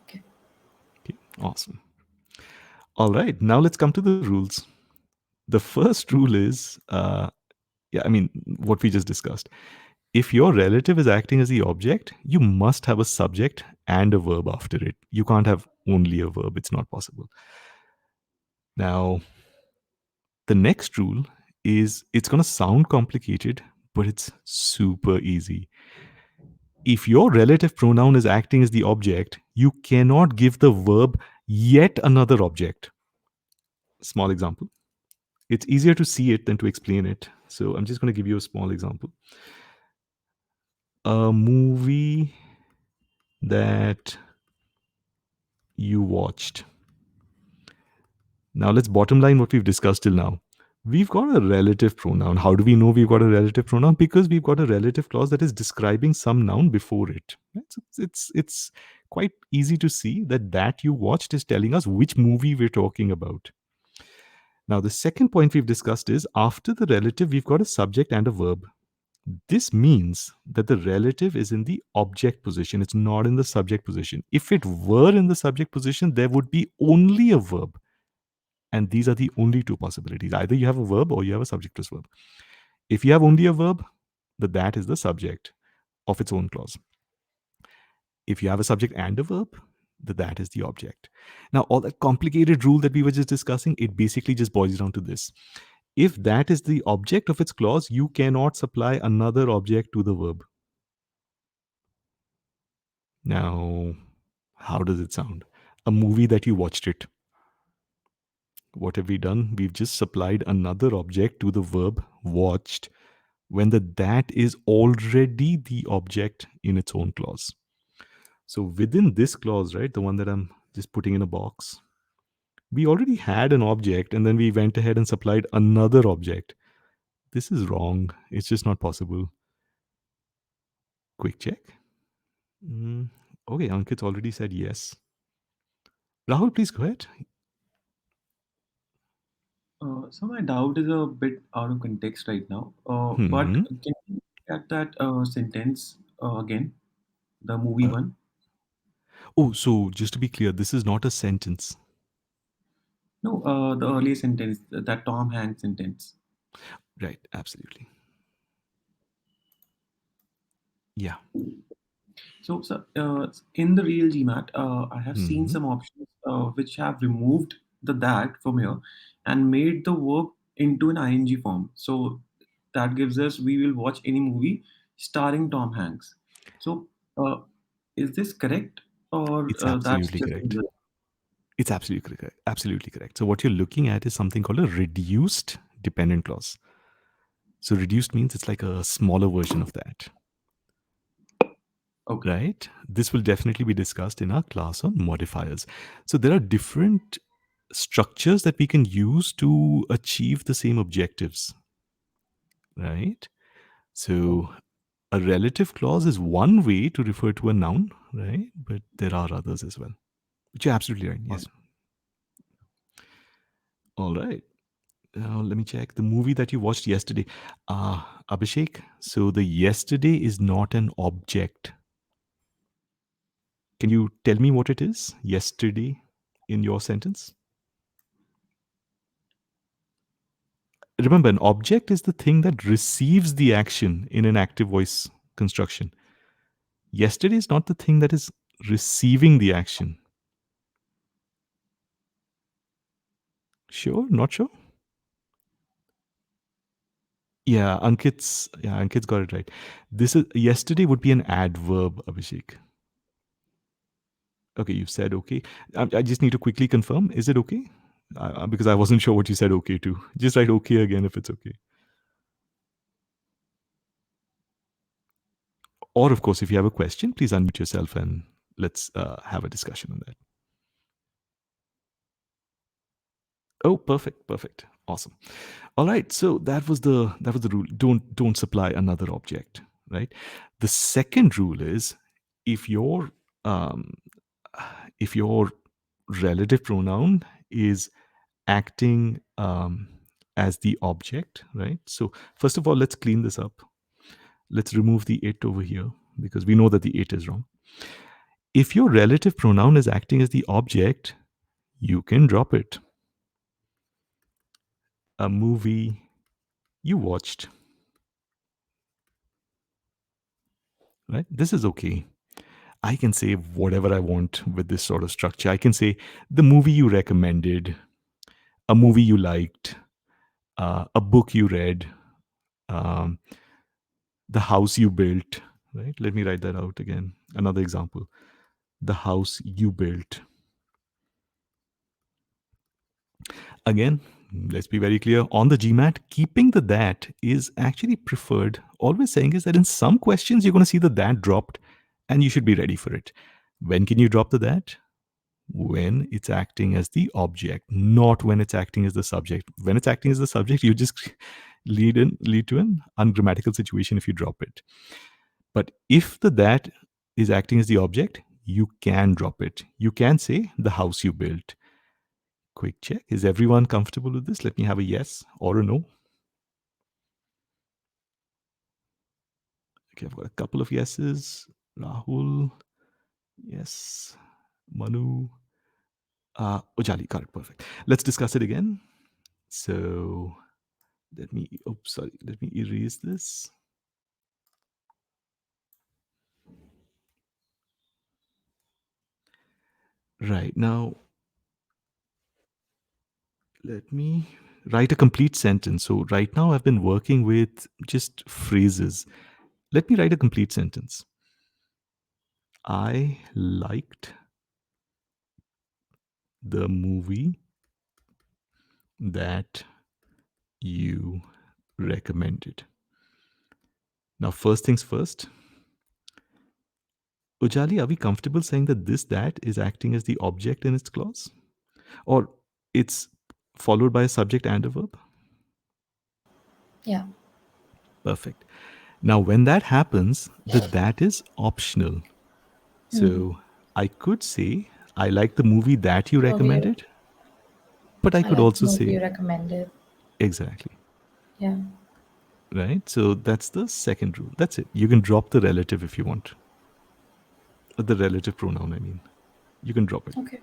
Okay. Okay, awesome. All right, now let's come to the rules. The first rule is, what we just discussed. If your relative is acting as the object, you must have a subject and a verb after it. You can't have only a verb, it's not possible. Now, the next rule is it's going to sound complicated, but it's super easy. If your relative pronoun is acting as the object, you cannot give the verb yet another object. Small example. It's easier to see it than to explain it. So I'm just going to give you a small example. A movie that you watched. Now let's bottom line what we've discussed till now. We've got a relative pronoun. How do we know we've got a relative pronoun? Because we've got a relative clause that is describing some noun before it. It's quite easy to see that you watched is telling us which movie we're talking about. Now the second point we've discussed is after the relative, we've got a subject and a verb. This means that the relative is in the object position. It's not in the subject position. If it were in the subject position, there would be only a verb. And these are the only two possibilities. Either you have a verb or you have a subject plus verb. If you have only a verb, that is the subject of its own clause. If you have a subject and a verb, that is the object. Now, all that complicated rule that we were just discussing, it basically just boils down to this. If that is the object of its clause, you cannot supply another object to the verb. Now, how does it sound? A movie that you watched it. What have we done? We've just supplied another object to the verb watched when that is already the object in its own clause. So within this clause, right, the one that I'm just putting in a box, we already had an object and then we went ahead and supplied another object. This is wrong. It's just not possible. Quick check. Okay, Ankit already said yes. Rahul, please go ahead. So my doubt is a bit out of context right now. But can you get that sentence again, the movie one? Oh, so just to be clear, this is not a sentence. No, the earlier sentence, that Tom Hanks sentence. Right, absolutely. Yeah. So in the real GMAT, I have seen some options which have removed the that from here and made the verb into an ing form. So that gives us we will watch any movie starring Tom Hanks. So is this correct or It's that's absolutely just correct. It's absolutely correct. Absolutely correct. So what you're looking at is something called a reduced dependent clause. So reduced means it's like a smaller version of that. okay. Right? This will definitely be discussed in our class on modifiers. So there are different structures that we can use to achieve the same objectives. Right? So a relative clause is one way to refer to a noun, right? But there are others as well. Which you're absolutely right. Yes. All right. Now let me check the movie that you watched yesterday. Abhishek, so the yesterday is not an object. Can you tell me what it is, yesterday, in your sentence? Remember, an object is the thing that receives the action in an active voice construction. Yesterday is not the thing that is receiving the action. Sure? Not sure? Ankit's got it right. This is yesterday would be an adverb, Abhishek. Okay, you've said okay. I just need to quickly confirm. Is it okay? Because I wasn't sure what you said okay to. Just write okay again if it's okay. Or, of course, if you have a question, please unmute yourself and let's have a discussion on that. Oh, perfect. Awesome. All right. So that was the rule. Don't supply another object, right? The second rule is if your um, if your relative pronoun is acting as the object, right? So first of all, let's clean this up. Let's remove the it over here because we know that the it is wrong. If your relative pronoun is acting as the object, you can drop it. A movie you watched, right? This is okay. I can say whatever I want with this sort of structure. I can say the movie you recommended, a movie you liked, a book you read, um, the house you built, right? Let me write that out again. Another example, the house you built. Again, let's be very clear on the GMAT, keeping the that is actually preferred. Always saying is that in some questions, you're going to see the that dropped and you should be ready for it. When can you drop the that? When it's acting as the object, not when it's acting as the subject. When it's acting as the subject, you just lead to an ungrammatical situation if you drop it. But if the that is acting as the object, you can drop it. You can say the house you built. Quick check. Is everyone comfortable with this? Let me have a yes or a no. Okay, I've got a couple of yeses. Rahul, yes. Manu, Ujali, got it, perfect. Let's discuss it again. So let me erase this. Right, now let me write a complete sentence. So right now I've been working with just phrases. Let me write a complete sentence. I liked the movie that you recommended. Now, first things first. Ujali, are we comfortable saying that this that is acting as the object in its clause? Or it's followed by a subject and a verb? Yeah. Perfect. Now, when that happens, the that is optional. So I could say, I like the movie that you Movie you, recommended, but I I could like also movie you say, recommended. exactly. Yeah. Right? So that's the second rule. That's it. You can drop the relative if you want. The relative pronoun, I mean. You can drop it. Okay.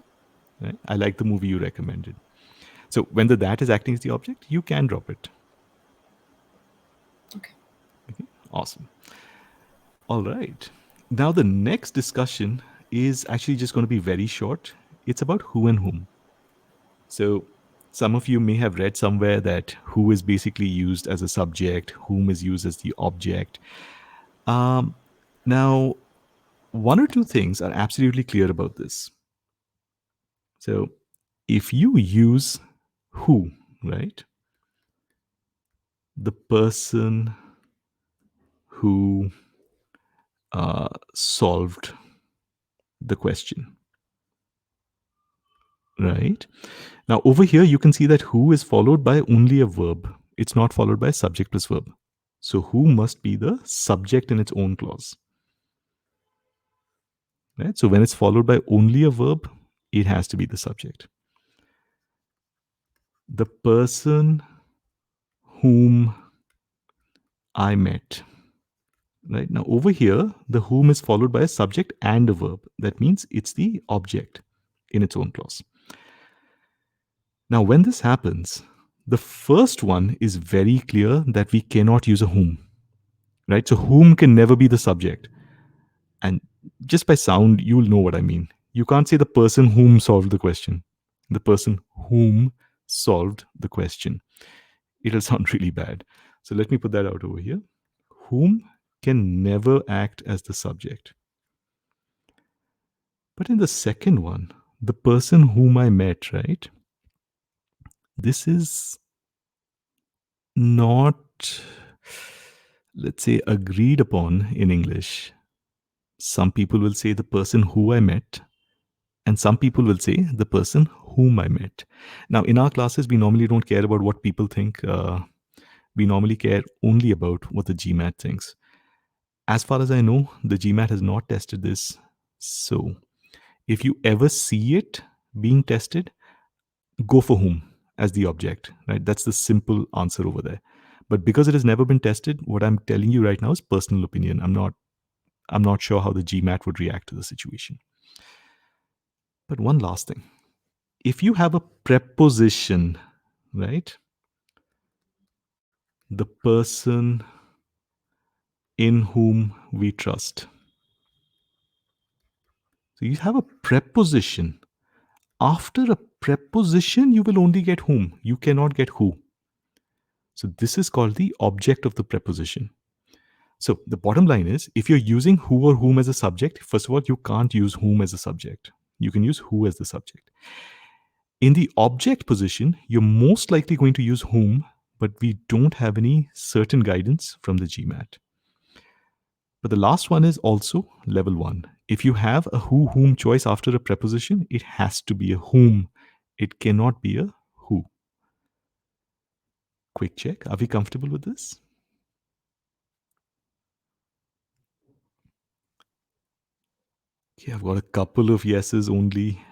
Right? I like the movie you recommended. So when the that is acting as the object, you can drop it. Okay. Okay, awesome. All right. Now the next discussion is actually just going to be very short. It's about who and whom. So some of you may have read somewhere that who is basically used as a subject, whom is used as the object. Now, one or two things are absolutely clear about this. So if you use who, right? The person who solved the question, right? Now, over here, you can see that who is followed by only a verb. It's not followed by subject plus verb. So, who must be the subject in its own clause, right? So, when it's followed by only a verb, it has to be the subject. The person whom I met, right? Now, over here, the whom is followed by a subject and a verb. That means it's the object in its own clause. Now, when this happens, the first one is very clear that we cannot use a whom, right? So, whom can never be the subject. And just by sound, you'll know what I mean. You can't say the person whom solved the question, the person whom solved the question. It'll sound really bad. So, let me put that out over here. Whom can never act as the subject. But in the second one, the person whom I met, right? This is not, let's say, agreed upon in English. Some people will say the person who I met, and some people will say the person whom I met. Now, in our classes, we normally don't care about what people think. We normally care only about what the GMAT thinks. As far as I know, the GMAT has not tested this. So if you ever see it being tested, go for whom as the object, right? That's the simple answer over there. But because it has never been tested, what I'm telling you right now is personal opinion. I'm not sure how the GMAT would react to the situation. But one last thing. If you have a preposition, right? The person in whom we trust. So you have a preposition. After a preposition, you will only get whom. You cannot get who. So this is called the object of the preposition. So the bottom line is, if you're using who or whom as a subject, first of all, you can't use whom as a subject. You can use who as the subject. In the object position, you're most likely going to use whom, but we don't have any certain guidance from the GMAT. But the last one is also level 1. If you have a who, whom choice after a preposition, it has to be a whom. It cannot be a who. Quick check. Are we comfortable with this? Okay, I've got a couple of yeses only.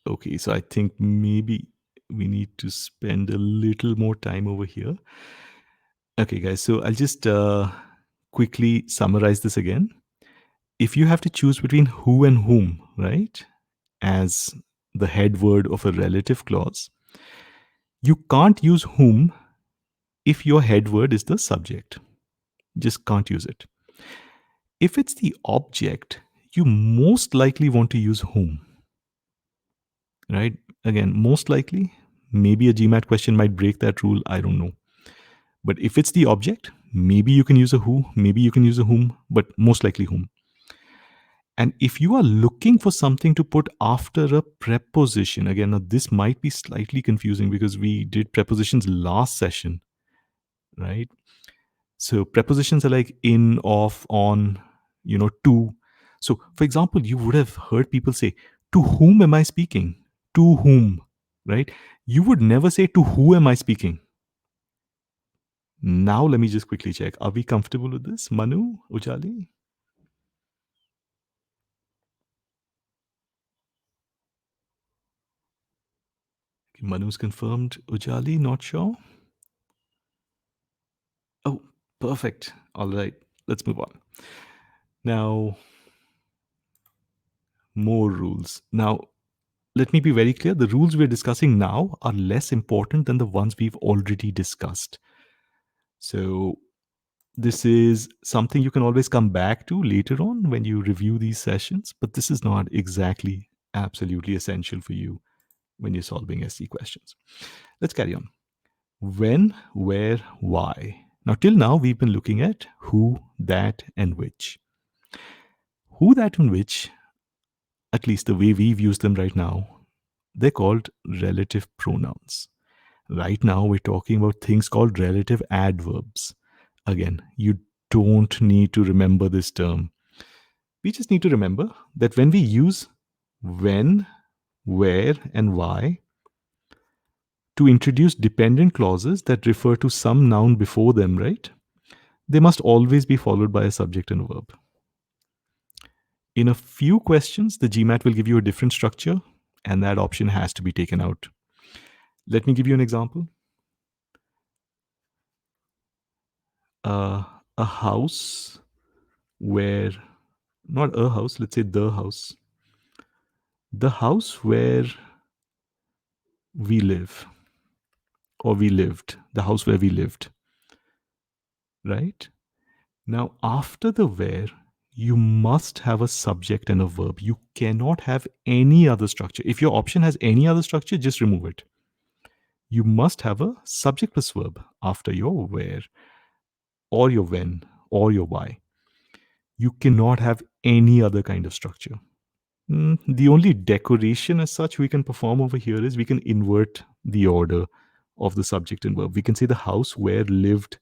Okay, so I think maybe we need to spend a little more time over here. Okay, guys, so I'll just quickly summarize this again. If you have to choose between who and whom, right, as the head word of a relative clause, you can't use whom if your head word is the subject. Just can't use it. If it's the object, you most likely want to use whom. Right? Again, most likely, maybe a GMAT question might break that rule. I don't know. But if it's the object, maybe you can use a who, maybe you can use a whom, but most likely whom. And if you are looking for something to put after a preposition, again, now this might be slightly confusing because we did prepositions last session, right? So prepositions are like in, off, on, to. So for example, you would have heard people say, to whom am I speaking? To whom, right? You would never say, to who am I speaking? Now let me just quickly check. Are we comfortable with this? Manu, Ujali? Okay, Manu's confirmed. Ujali, not sure. Oh, perfect. All right, let's move on. Now, more rules. Now, let me be very clear. The rules we're discussing now are less important than the ones we've already discussed. So this is something you can always come back to later on when you review these sessions, but this is not exactly absolutely essential for you when you're solving SC questions. Let's carry on. When, where, why. Now, till now, we've been looking at who, that, and which. Who, that, and which, at least the way we've used them right now, they're called relative pronouns. Right now, we're talking about things called relative adverbs. Again, you don't need to remember this term. We just need to remember that when we use when, where, and why to introduce dependent clauses that refer to some noun before them, right? They must always be followed by a subject and a verb. In a few questions, the GMAT will give you a different structure, and that option has to be taken out. Let me give you an example. A house where, not a house, let's say the house. The house where we live, or we lived, the house where we lived, right? Now, after the where, you must have a subject and a verb. You cannot have any other structure. If your option has any other structure, just remove it. You must have a subject plus verb after your where, or your when, or your why. You cannot have any other kind of structure. The only decoration as such we can perform over here is we can invert the order of the subject and verb. We can say the house where lived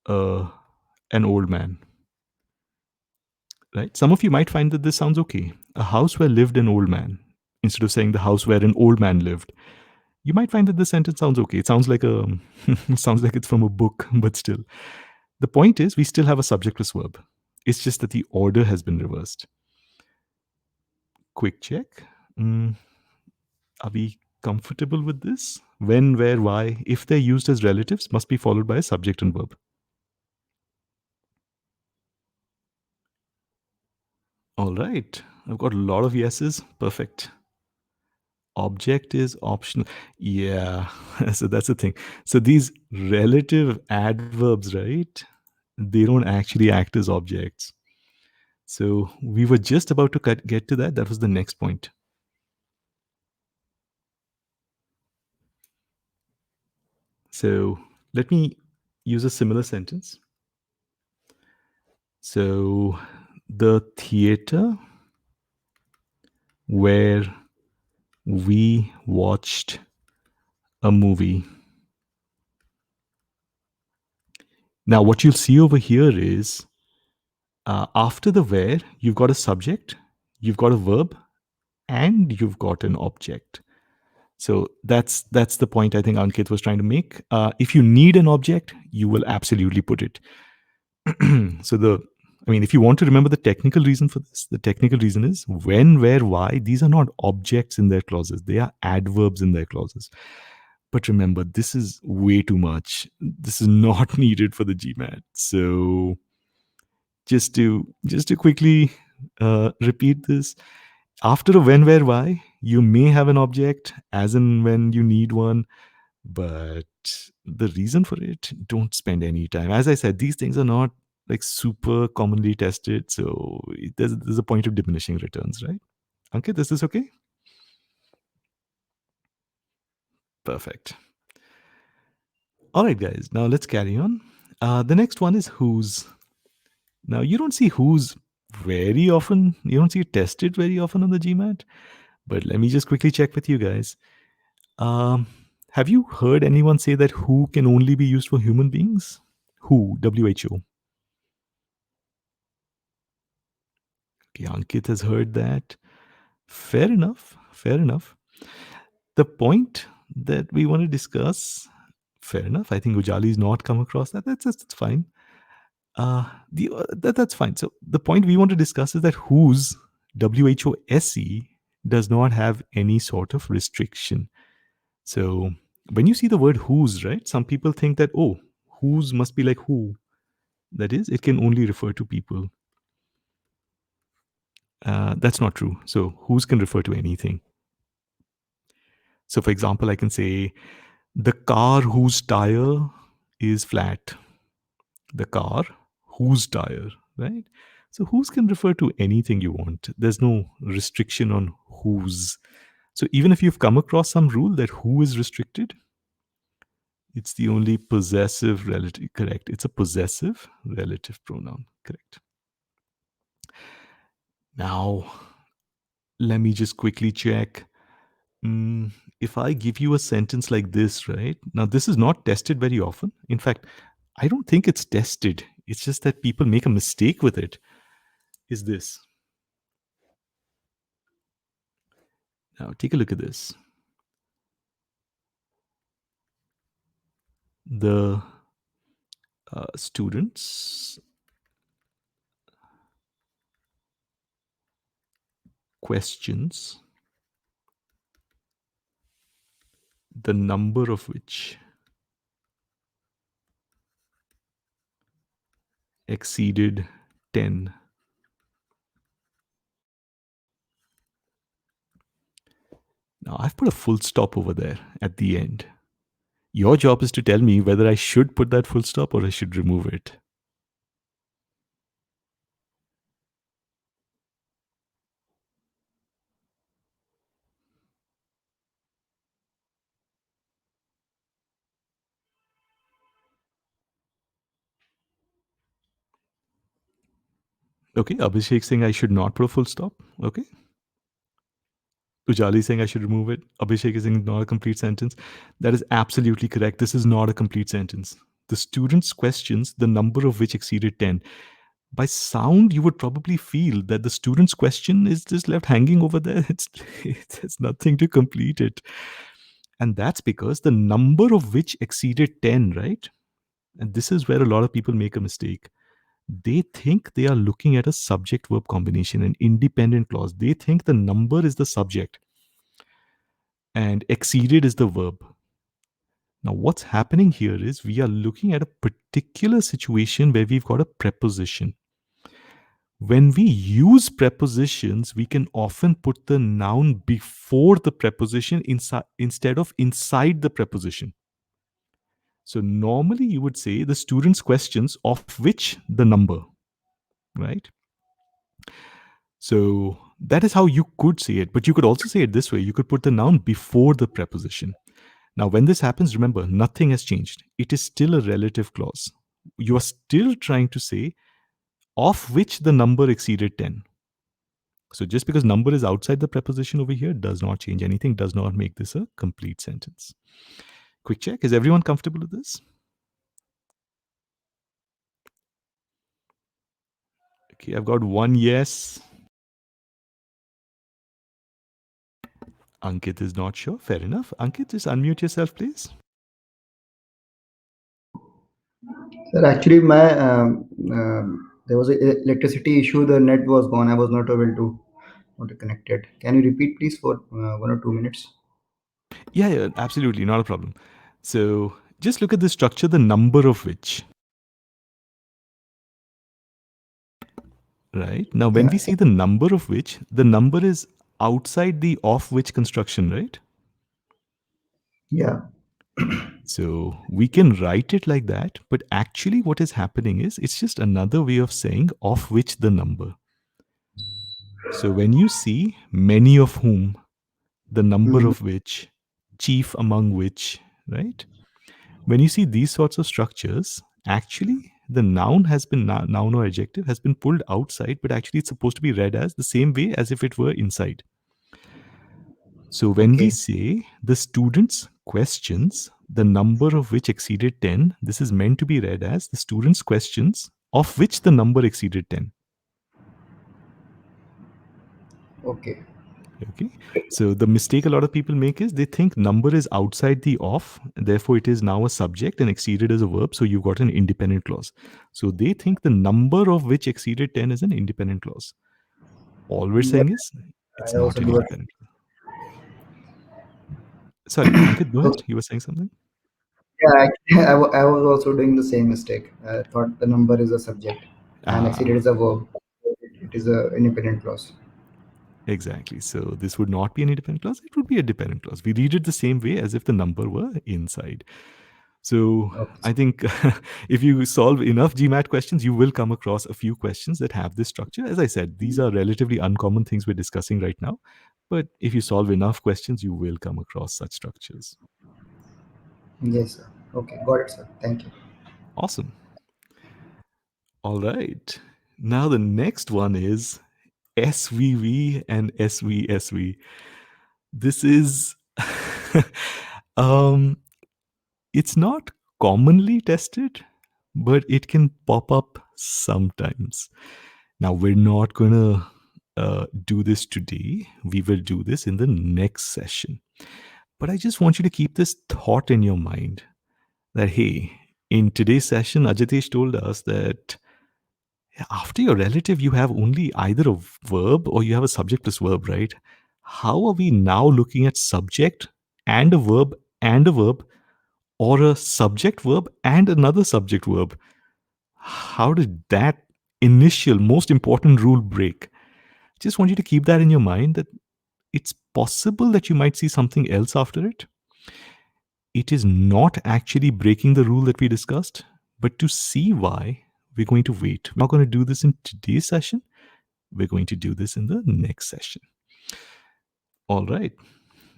an old man. Right? Some of you might find that this sounds okay. A house where lived an old man, instead of saying the house where an old man lived. You might find that this sentence sounds okay. It sounds like it sounds like it's from a book, but still. The point is, we still have a subject plus verb. It's just that the order has been reversed. Quick check. Are we comfortable with this? When, where, why, if they're used as relatives, must be followed by a subject and verb. All right. I've got a lot of yeses. Perfect. Object is optional. Yeah. So that's the thing. So these relative adverbs, right? They don't actually act as objects. So we were just about to get to that. That was the next point. So let me use a similar sentence. So the theater where we watched a movie. Now, what you'll see over here is after the where, you've got a subject, you've got a verb, and you've got an object. So that's the point I think Ankit was trying to make. If you need an object, you will absolutely put it. So if you want to remember the technical reason for this, the technical reason is when, where, why. These are not objects in their clauses; they are adverbs in their clauses. But remember, this is way too much. This is not needed for the GMAT. So just to quickly repeat this, after a when, where, why, you may have an object as and when you need one, but the reason for it, don't spend any time. As I said, these things are not like super commonly tested, so there's a point of diminishing returns, right? Ankit, is this okay? Perfect. All right, guys, now let's carry on. The next one is whose. Now, you don't see whose very often. You don't see it tested very often on the GMAT. But let me just quickly check with you guys. Have you heard anyone say that who can only be used for human beings? Who, WHO. Okay, Ankit has heard that. Fair enough. Fair enough. The point that we want to discuss, fair enough. I think Ujali's not come across that. That's fine. That's fine. So the point we want to discuss is that whose WHOSE does not have any sort of restriction. So when you see the word whose, right, some people think that, oh, whose must be like who. That is, it can only refer to people. That's not true. So whose can refer to anything. So for example, I can say the car whose tire is flat. The car whose tire, right? So whose can refer to anything you want. There's no restriction on whose. So even if you've come across some rule that who is restricted, it's the only possessive relative. Correct. It's a possessive relative pronoun. Correct. Now, let me just quickly check. If I give you a sentence like this, right? Now, this is not tested very often. In fact, I don't think it's tested. It's just that people make a mistake with it. Is this. Now, take a look at this. The students' questions, the number of which exceeded 10. Now, I've put a full stop over there at the end. Your job is to tell me whether I should put that full stop or I should remove it. Okay, Abhishek saying I should not put a full stop. Okay. Ujali saying I should remove it. Abhishek is saying not a complete sentence. That is absolutely correct. This is not a complete sentence. The students' questions, the number of which exceeded 10. By sound, you would probably feel that the student's question is just left hanging over there. There's nothing to complete it. And that's because the number of which exceeded 10, right? And this is where a lot of people make a mistake. They think they are looking at a subject verb combination, an independent clause. They think the number is the subject and exceeded is the verb. Now, what's happening here is we are looking at a particular situation where we've got a preposition. When we use prepositions, we can often put the noun before the preposition instead of inside the preposition. So normally you would say the student's questions of which the number, right? So that is how you could say it. But you could also say it this way. You could put the noun before the preposition. Now, when this happens, remember, nothing has changed. It is still a relative clause. You are still trying to say of which the number exceeded 10. So just because number is outside the preposition over here does not change anything, does not make this a complete sentence. Quick check. Is everyone comfortable with this? Okay, I've got one yes. Ankit is not sure. Fair enough. Ankit, just unmute yourself, please. Sir, actually, my there was a electricity issue. The net was gone. I was not connected. Can you repeat, please, for 1 or 2 minutes? Yeah, absolutely. Not a problem. So just look at the structure, the number of which. Right? Now, when Yeah, we see the number of which, the number is outside the of which construction, right? yeah. So we can write it like that, but actually what is happening is it's just another way of saying of which the number. So when you see many of whom, the number Hmm. of which, chief among which, right? When you see these sorts of structures, actually the noun has been, noun or adjective has been pulled outside, but actually it's supposed to be read as the same way as if it were inside. So when we Okay, say the student's questions, the number of which exceeded 10, this is meant to be read as the student's questions of which the number exceeded 10. okay, Okay. So the mistake a lot of people make is they think number is outside the of, therefore it is now a subject and exceeded is a verb. So you've got an independent clause. So they think the number of which exceeded 10 is an independent clause. All we're yeah. saying is it's I not also an do it. independent clause. Sorry, Ankit, go ahead. Okay. You were saying something? Yeah, actually, I was also doing the same mistake. I thought the number is a subject and exceeded Ah, is a verb. It is a independent clause. exactly. So this would not be an independent clause. It would be a dependent clause. We read it the same way as if the number were inside. So Okay, I think if you solve enough GMAT questions, you will come across a few questions that have this structure. As I said, these are relatively uncommon things we're discussing right now. But if you solve enough questions, you will come across such structures. yes, sir. Okay, got it, sir. Thank you. Awesome. All right. Now the next one is SVV and SVSV. This is um it's not commonly tested, but it can pop up sometimes. Now, we're not going to do this today. We will do this in the next session. But I just want you to keep this thought in your mind that, hey, in today's session, Ajitesh told us that after your relative, you have only either a verb or you have a subject plus verb, right? How are we now looking at subject and a verb or a subject verb and another subject verb? How did that initial most important rule break? Just want you to keep that in your mind that it's possible that you might see something else after it. It is not actually breaking the rule that we discussed, but to see why, we're going to wait. We're not going to do this in today's session. We're going to do this in the next session. All right.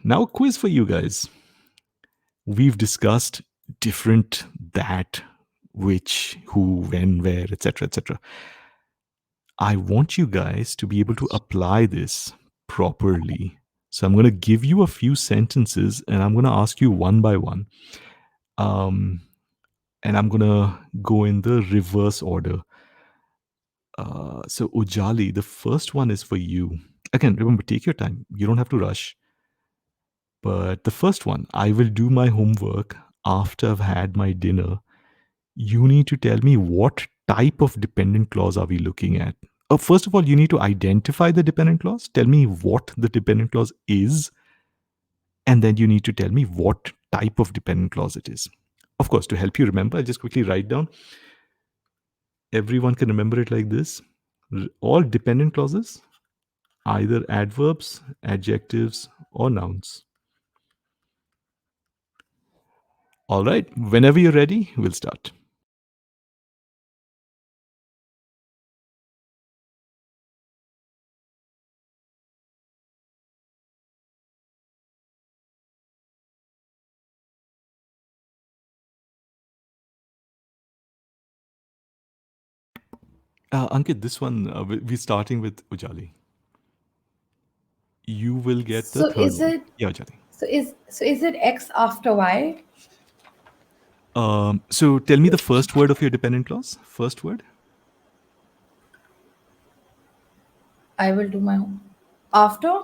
Now, a quiz for you guys. We've discussed different that, which, who, when, where, etc., etc. I want you guys to be able to apply this properly. So I'm going to give you a few sentences and I'm going to ask you one by one. Um, and I'm going to go in the reverse order. So, Ujali, the first one is for you. Again, remember, take your time. You don't have to rush. But the first one, I will do my homework after I've had my dinner. You need to tell me what type of dependent clause are we looking at. First of all, you need to identify the dependent clause. Tell me what the dependent clause is, and then you need to tell me what type of dependent clause it is. Of course, to help you remember, I'll just quickly write down. Everyone can remember it like this. All dependent clauses, either adverbs, adjectives, or nouns. All right, whenever you're ready, we'll start. Ankit, this one, we're starting with Ujali. You will get the So third is one. it Yeah, Ujali. so is it X after Y? So tell me the first word of your dependent clause. First word. I will do my home. After?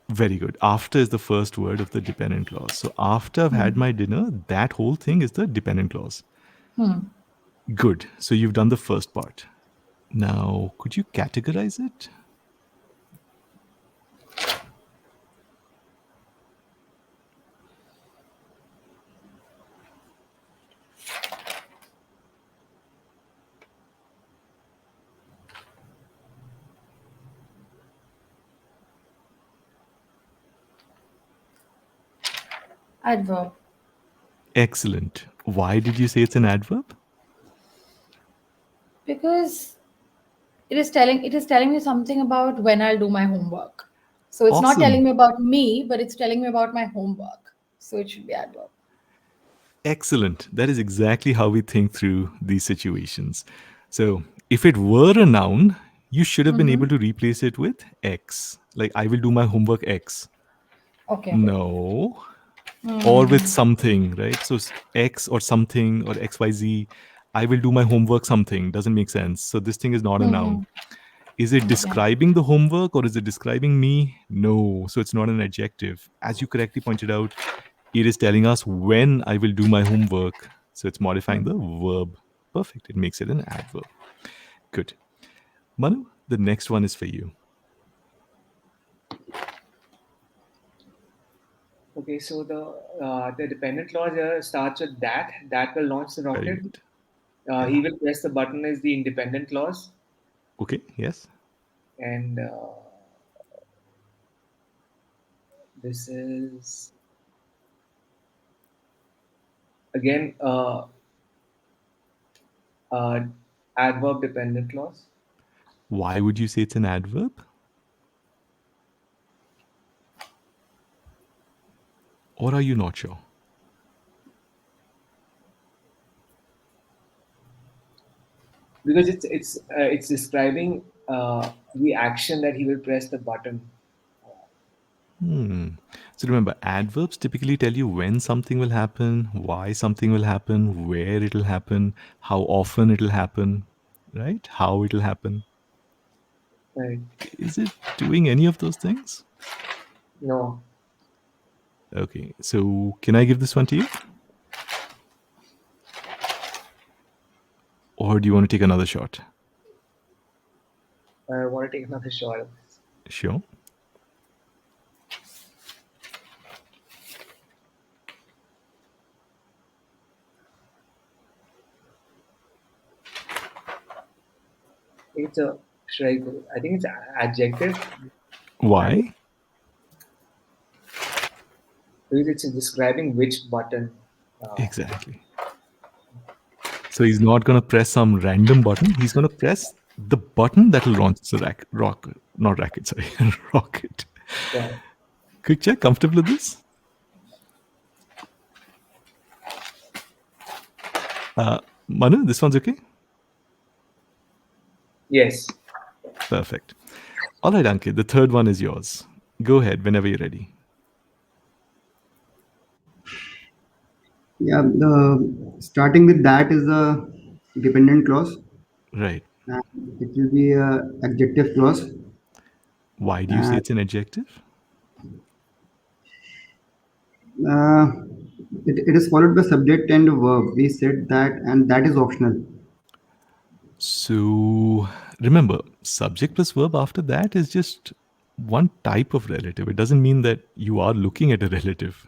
Very good. After is the first word of the dependent clause. So after I've had my dinner, that whole thing is the dependent clause. Good. So you've done the first part. Now, could you categorize it? Adverb. Excellent. Why did you say it's an adverb? Because it is telling me something about when I'll do my homework. So it's not telling Awesome. me about me, but it's telling me about my homework. So it should be adverb. Excellent. That is exactly how we think through these situations. So if it were a noun, you should have been able to replace it with X. Like, I will do my homework X. Okay. No. Or with something, right? So X or something or XYZ. I will do my homework something. Doesn't make sense. So this thing is not a noun. Is it Okay. describing the homework or is it describing me? No. So it's not an adjective. As you correctly pointed out, it is telling us when I will do my homework. So it's modifying the verb. Perfect. It makes it an adverb. Good. Manu, the next one is for you. Okay, so the dependent clause here starts with that. That will launch the Very rocket. good. He will press the button is the independent clause, Okay. Yes. and this is again uh, adverb dependent clause. Why would you say it's an adverb? Or are you not sure? Because it's describing the action that he will press the button. So remember, adverbs typically tell you when something will happen, why something will happen, where it'll happen, how often it'll happen, right? How it'll happen. Right? Is it doing any of those things? No, Okay, so can I give this one to you? Or do you want to take another shot? I want to take another shot. Sure. It's a should I go? I think it's adjective. Adjective Why? because it's describing which button. Exactly. So he's not going to press some random button. He's going to press the button that will launch the rocket, not racket, sorry, rocket. Yeah. Quick check, comfortable with this? Manu, this one's okay? Yes. Perfect. All right, Ankit, the third one is yours. Go ahead whenever you're ready. Yeah, the starting with that is the dependent clause, Right. and it will be a adjective clause. Why do you say And it's an adjective? uh, It is followed by subject and verb. We said that, and that is optional. So remember, subject plus verb after that is just one type of relative. It doesn't mean that you are looking at a relative.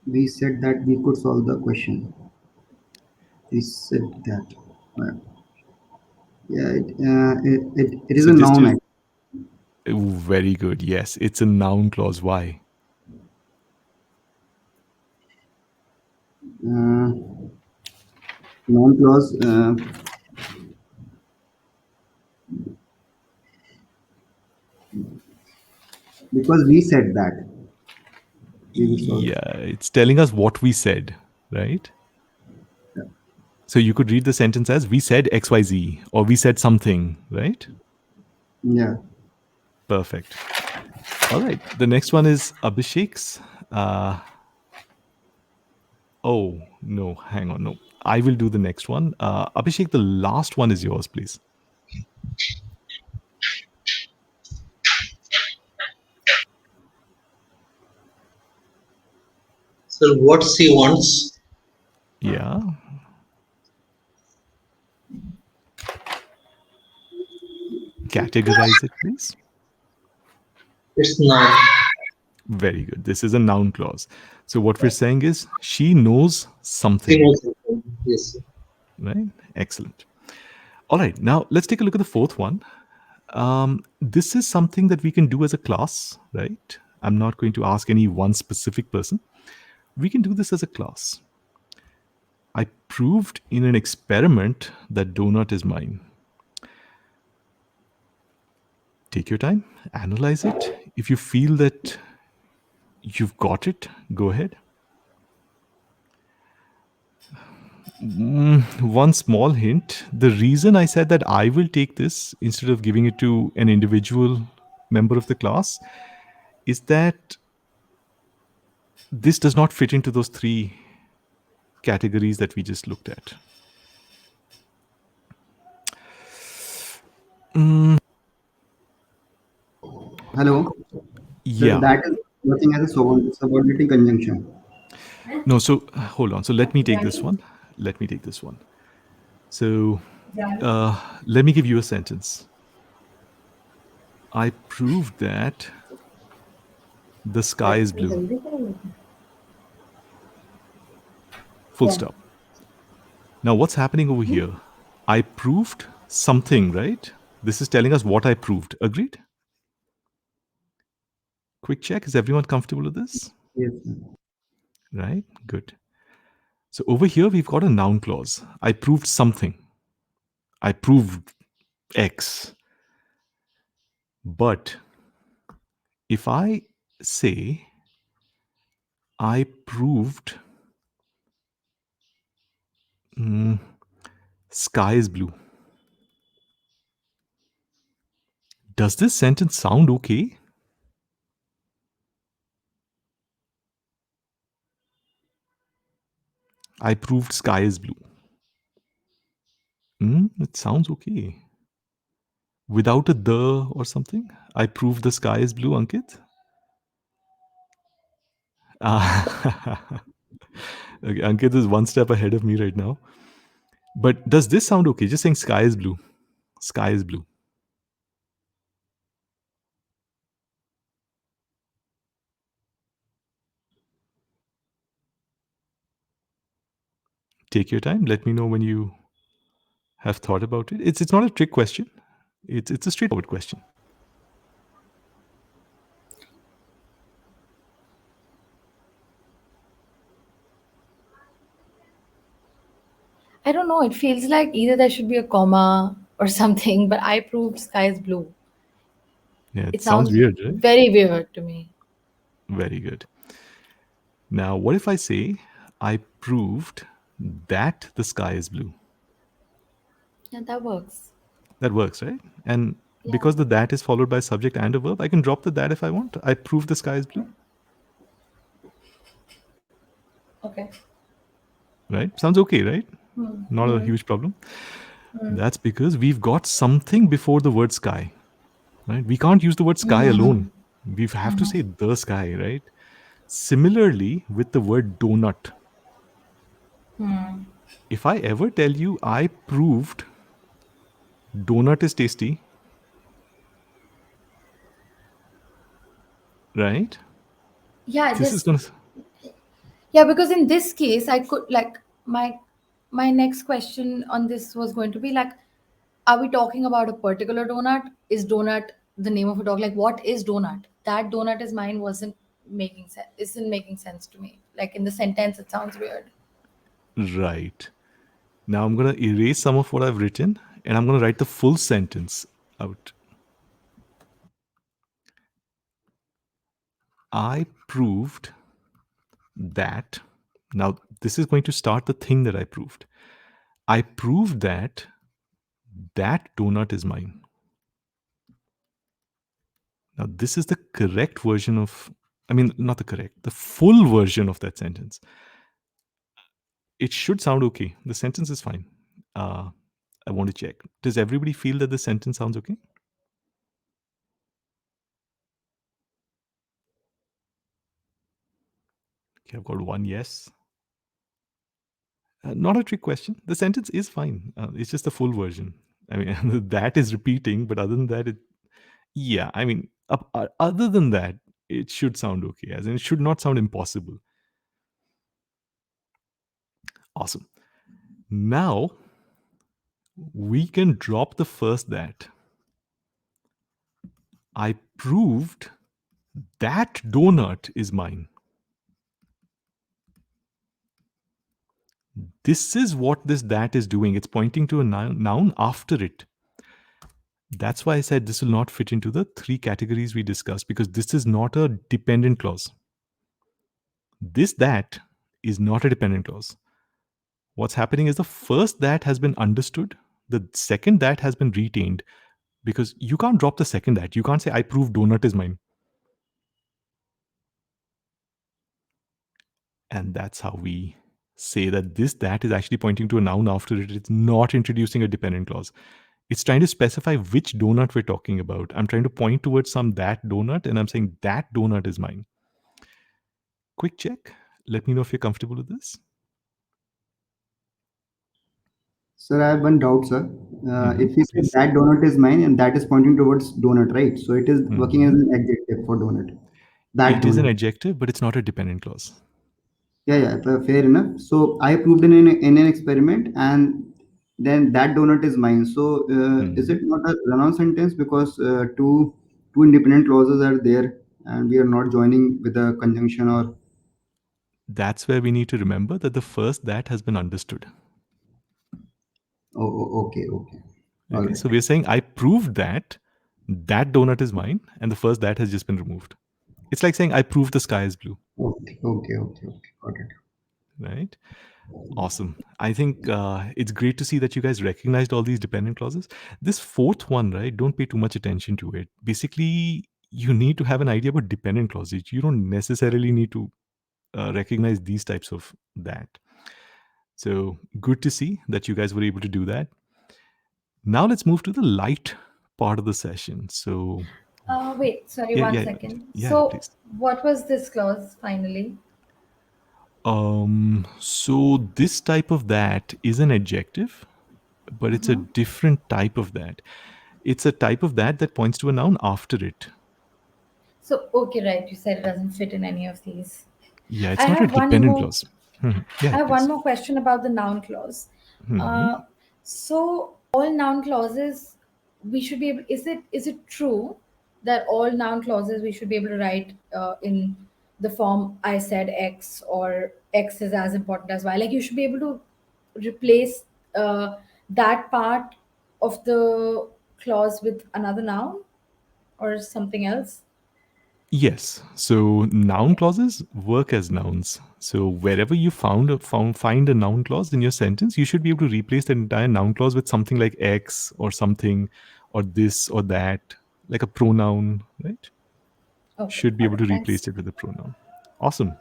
We said that we could solve the question. We said that. Uh, yeah, it is So a this noun. just very good. Yes, it's a noun clause. Why? Uh, Noun clause, because we said that we will solve. Yeah, it's telling us what we said, right? So you could read the sentence as we said XYZ or we said something, right? Yeah. Perfect. All right. The next one is Abhishek's. Oh, no, hang on. No, I will do the next one. Abhishek, the last one is yours, please. So what she wants, Yeah. Categorize it, please. it's now. Very good. This is a noun clause. So what we're saying is she knows She something, knows something. Yes. right? Excellent. All right. Now let's take a look at the fourth one. This is something that we can do as a class, right? I'm not going to ask any one specific person. We can do this as a class. I proved in an experiment that donut is mine. Take your time, analyze it. If you feel that you've got it, go ahead. One small hint, the reason I said that I will take this instead of giving it to an individual member of the class is that this does not fit into those three categories that we just looked at. Hello. So Yeah. that is working as a subordinating conjunction. No, so hold on. So let me take this one. Let me take this one. So let me give you a sentence. I proved that the sky is blue. Full stop. Now, what's happening over here? I proved something, right? This is telling us what I proved. Agreed? Quick check. Is everyone comfortable with this? Yes. Right? Good. So over here, we've got a noun clause. I proved something. I proved X. But if I say, I proved sky is blue, does this sentence sound okay? I proved sky is blue. It sounds okay. Without a the or something? I proved the sky is blue, Ankit? Okay, Ankit is one step ahead of me right now. But does this sound okay? Just saying sky is blue. Sky is blue. Take your time. Let me know when you have thought about it. It's not a trick question. It's a straightforward question. I don't know. It feels like either there should be a comma or something, but I proved sky is blue. Yeah, it It sounds sounds weird, right? very weird to me. Very good. Now, what if I say I proved that the sky is blue? Yeah, that works. That works, right? And Yeah. because the that is followed by subject and a verb, I can drop the that if I want. I proved the sky is blue. Okay. Right? Sounds okay, right? Not a huge problem. That's because we've got something before the word sky. Right? We can't use the word sky alone. We have to say the sky, right? Similarly, with the word donut, if I ever tell you I proved donut is tasty, right? Yeah, This is just going to. yeah, because in this case, I could like my my next question on this was going to be like, are we talking about a particular donut? Is donut the name of a dog? Like, what is donut? That donut is mine wasn't making sense. Isn't making sense to me. Like in the sentence, it sounds weird. Right. Now I'm going to erase some of what I've written and I'm going to write the full sentence out. I proved that. Now, this is going to start the thing that I proved. I proved that that donut is mine. Now, this is the correct version of, I mean, not the correct, the full version of that sentence. It should sound okay. The sentence is fine. I want to check. Does everybody feel that the sentence sounds okay? Okay, I've got one yes. Not a trick question. The sentence is fine. It's just the full version. I mean, that is repeating, but other than that, yeah, I mean, other than that, it should sound okay. As in, it should not sound impossible. Awesome. Now, we can drop the first that. I proved that donut is mine. This is what this that is doing. It's pointing to a noun after it. That's why I said this will not fit into the three categories we discussed because this is not a dependent clause. This that is not a dependent clause. What's happening is the first that has been understood, the second that has been retained because you can't drop the second that. You can't say, I prove donut is mine. And that's how we say that this that is actually pointing to a noun after it. It's not introducing a dependent clause. It's trying to specify which donut we're talking about. I'm trying to point towards some that donut and I'm saying that donut is mine. Quick check. Let me know if you're comfortable with this. Sir, I have one doubt, sir. If you say Please. that donut is mine and that is pointing towards donut, right? So it is working as an adjective for donut. That It is an donut. adjective, but it's not a dependent clause. Yeah, yeah, fair enough. So I proved in an experiment, and then that donut is mine. So is it not a run-on sentence because two independent clauses are there, and we are not joining with a conjunction or That's where we need to remember that the first that has been understood. okay, okay, all Okay, right, so we're saying I proved that that donut is mine, and the first that has just been removed. It's like saying I proved the sky is blue, okay, got it. right? Awesome. I think it's great to see that you guys recognized all these dependent clauses. This fourth one, right? Don't pay too much attention to it. Basically, you need to have an idea about dependent clauses. You don't necessarily need to recognize these types of that. So good to see that you guys were able to do that. Now let's move to the light part of the session. So Wait, sorry, yeah, one yeah, second. yeah, So, please. what was this clause finally? So this type of that is an adjective, but it's a different type of that. It's a type of that that points to a noun after it. So, okay, right, you said it doesn't fit in any of these. Yeah, I it's not a have one dependent more. clause. Yeah, I have one please. more question about the noun clause. Uh, so all noun clauses we should be able. Is it true that all noun clauses we should be able to write in the form I said X or X is as important as Y? Like you should be able to replace that part of the clause with another noun or something else. Yes. So noun clauses work as nouns. So wherever you find a noun clause in your sentence, you should be able to replace that entire noun clause with something like X or something or this or that, like a pronoun, right? Okay, Should be all able right, to thanks. replace it with a pronoun. Awesome.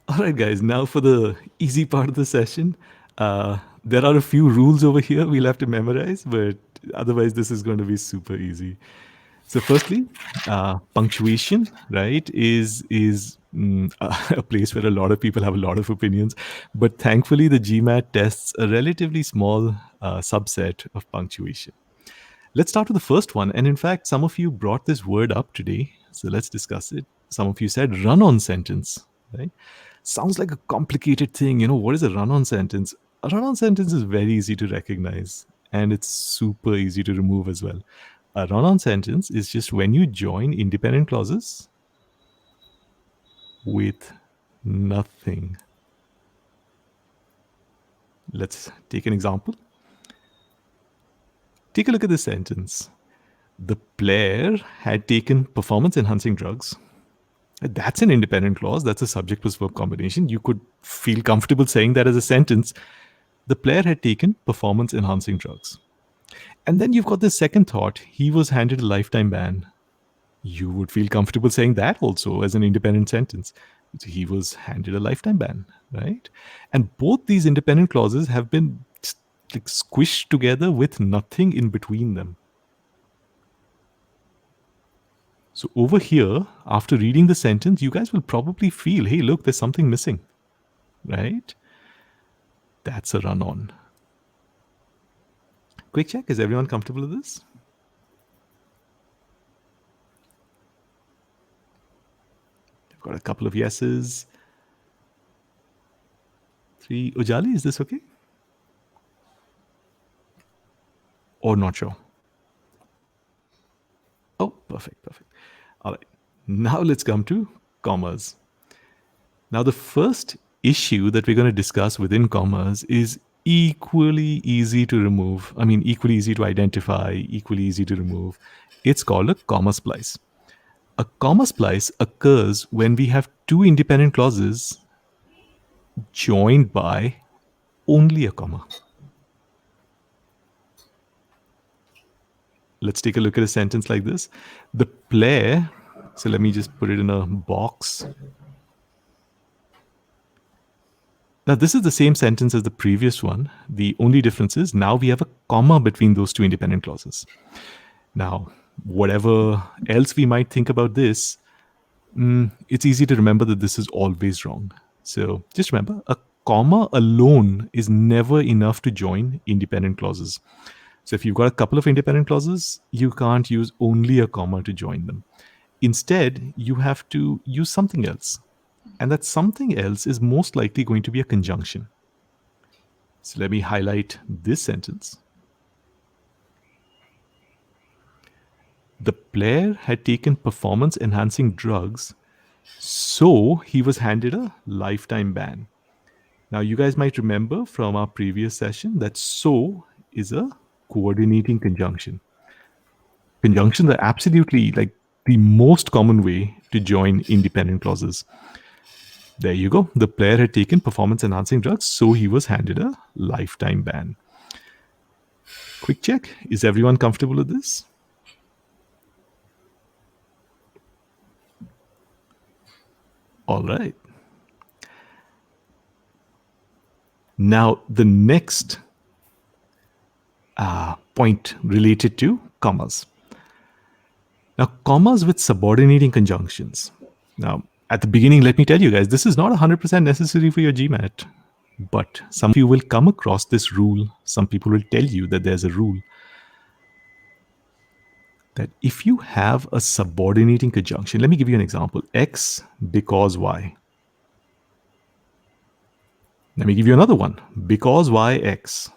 All right, guys. Now for the easy part of the session. There are a few rules over here we'll have to memorize, but otherwise this is going to be super easy. So, firstly, punctuation, right, is a place where a lot of people have a lot of opinions, but thankfully the GMAT tests a relatively small subset of punctuation. Let's start with the first one. And in fact, some of you brought this word up today, so let's discuss it. Some of you said run-on sentence, right? Sounds like a complicated thing. What is a run-on sentence? A run-on sentence is very easy to recognize, and it's super easy to remove as well. A run-on sentence is just when you join independent clauses with nothing. Let's take an example. Take a look at this sentence. The player had taken performance-enhancing drugs. That's an independent clause. That's a subject plus verb combination. You could feel comfortable saying that as a sentence. The player had taken performance-enhancing drugs. And then you've got this second thought. He was handed a lifetime ban. You would feel comfortable saying that also as an independent sentence. He was handed a lifetime ban, right? And both these independent clauses have been like squished together with nothing in between them. So over here, after reading the sentence, you guys will probably feel, hey, look, there's something missing, right? That's a run-on. Quick check, is everyone comfortable with this? I've got a couple of yeses. 3. Ujali, is this okay? Or not sure? Oh, perfect. All right. Now let's come to commas. Now the first issue that we're going to discuss within commas is equally easy to remove. I mean, equally easy to identify, equally easy to remove. It's called a comma splice. A comma splice occurs when we have two independent clauses joined by only a comma. Let's take a look at a sentence like this. The player, so let me just put it in a box. Now, this is the same sentence as the previous one. The only difference is now we have a comma between those two independent clauses. Now, whatever else we might think about this, it's easy to remember that this is always wrong. So just remember, a comma alone is never enough to join independent clauses. So if you've got a couple of independent clauses, you can't use only a comma to join them. Instead, you have to use something else. And that something else is most likely going to be a conjunction. So let me highlight this sentence. The player had taken performance-enhancing drugs, so he was handed a lifetime ban. Now, you guys might remember from our previous session that so is a coordinating conjunction. Conjunctions are absolutely like the most common way to join independent clauses. There you go. The player had taken performance-enhancing drugs, so he was handed a lifetime ban. Quick check. Is everyone comfortable with this? All right. Now, the next point related to commas. Now, commas with subordinating conjunctions. Now, at the beginning, let me tell you guys, this is not 100% necessary for your GMAT. But some of you will come across this rule. Some people will tell you that there's a rule that if you have a subordinating conjunction, let me give you an example. X because Y. Let me give you another one. Because Y, X.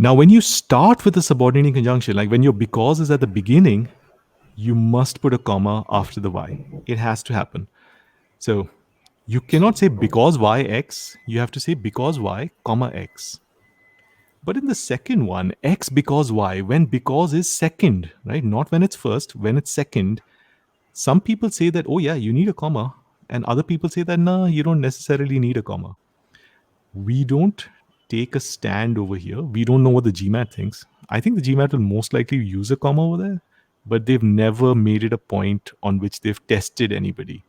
Now, when you start with a subordinating conjunction, like when your because is at the beginning, you must put a comma after the Y. It has to happen. So you cannot say because Y, X. You have to say because Y, comma, X. But in the second one, X because Y, when because is second, right? Not when it's first, when it's second. Some people say that, oh yeah, you need a comma. And other people say that, no, you don't necessarily need a comma. We don't take a stand over here. We don't know what the GMAT thinks. I think the GMAT will most likely use a comma over there, but they've never made it a point on which they've tested anybody.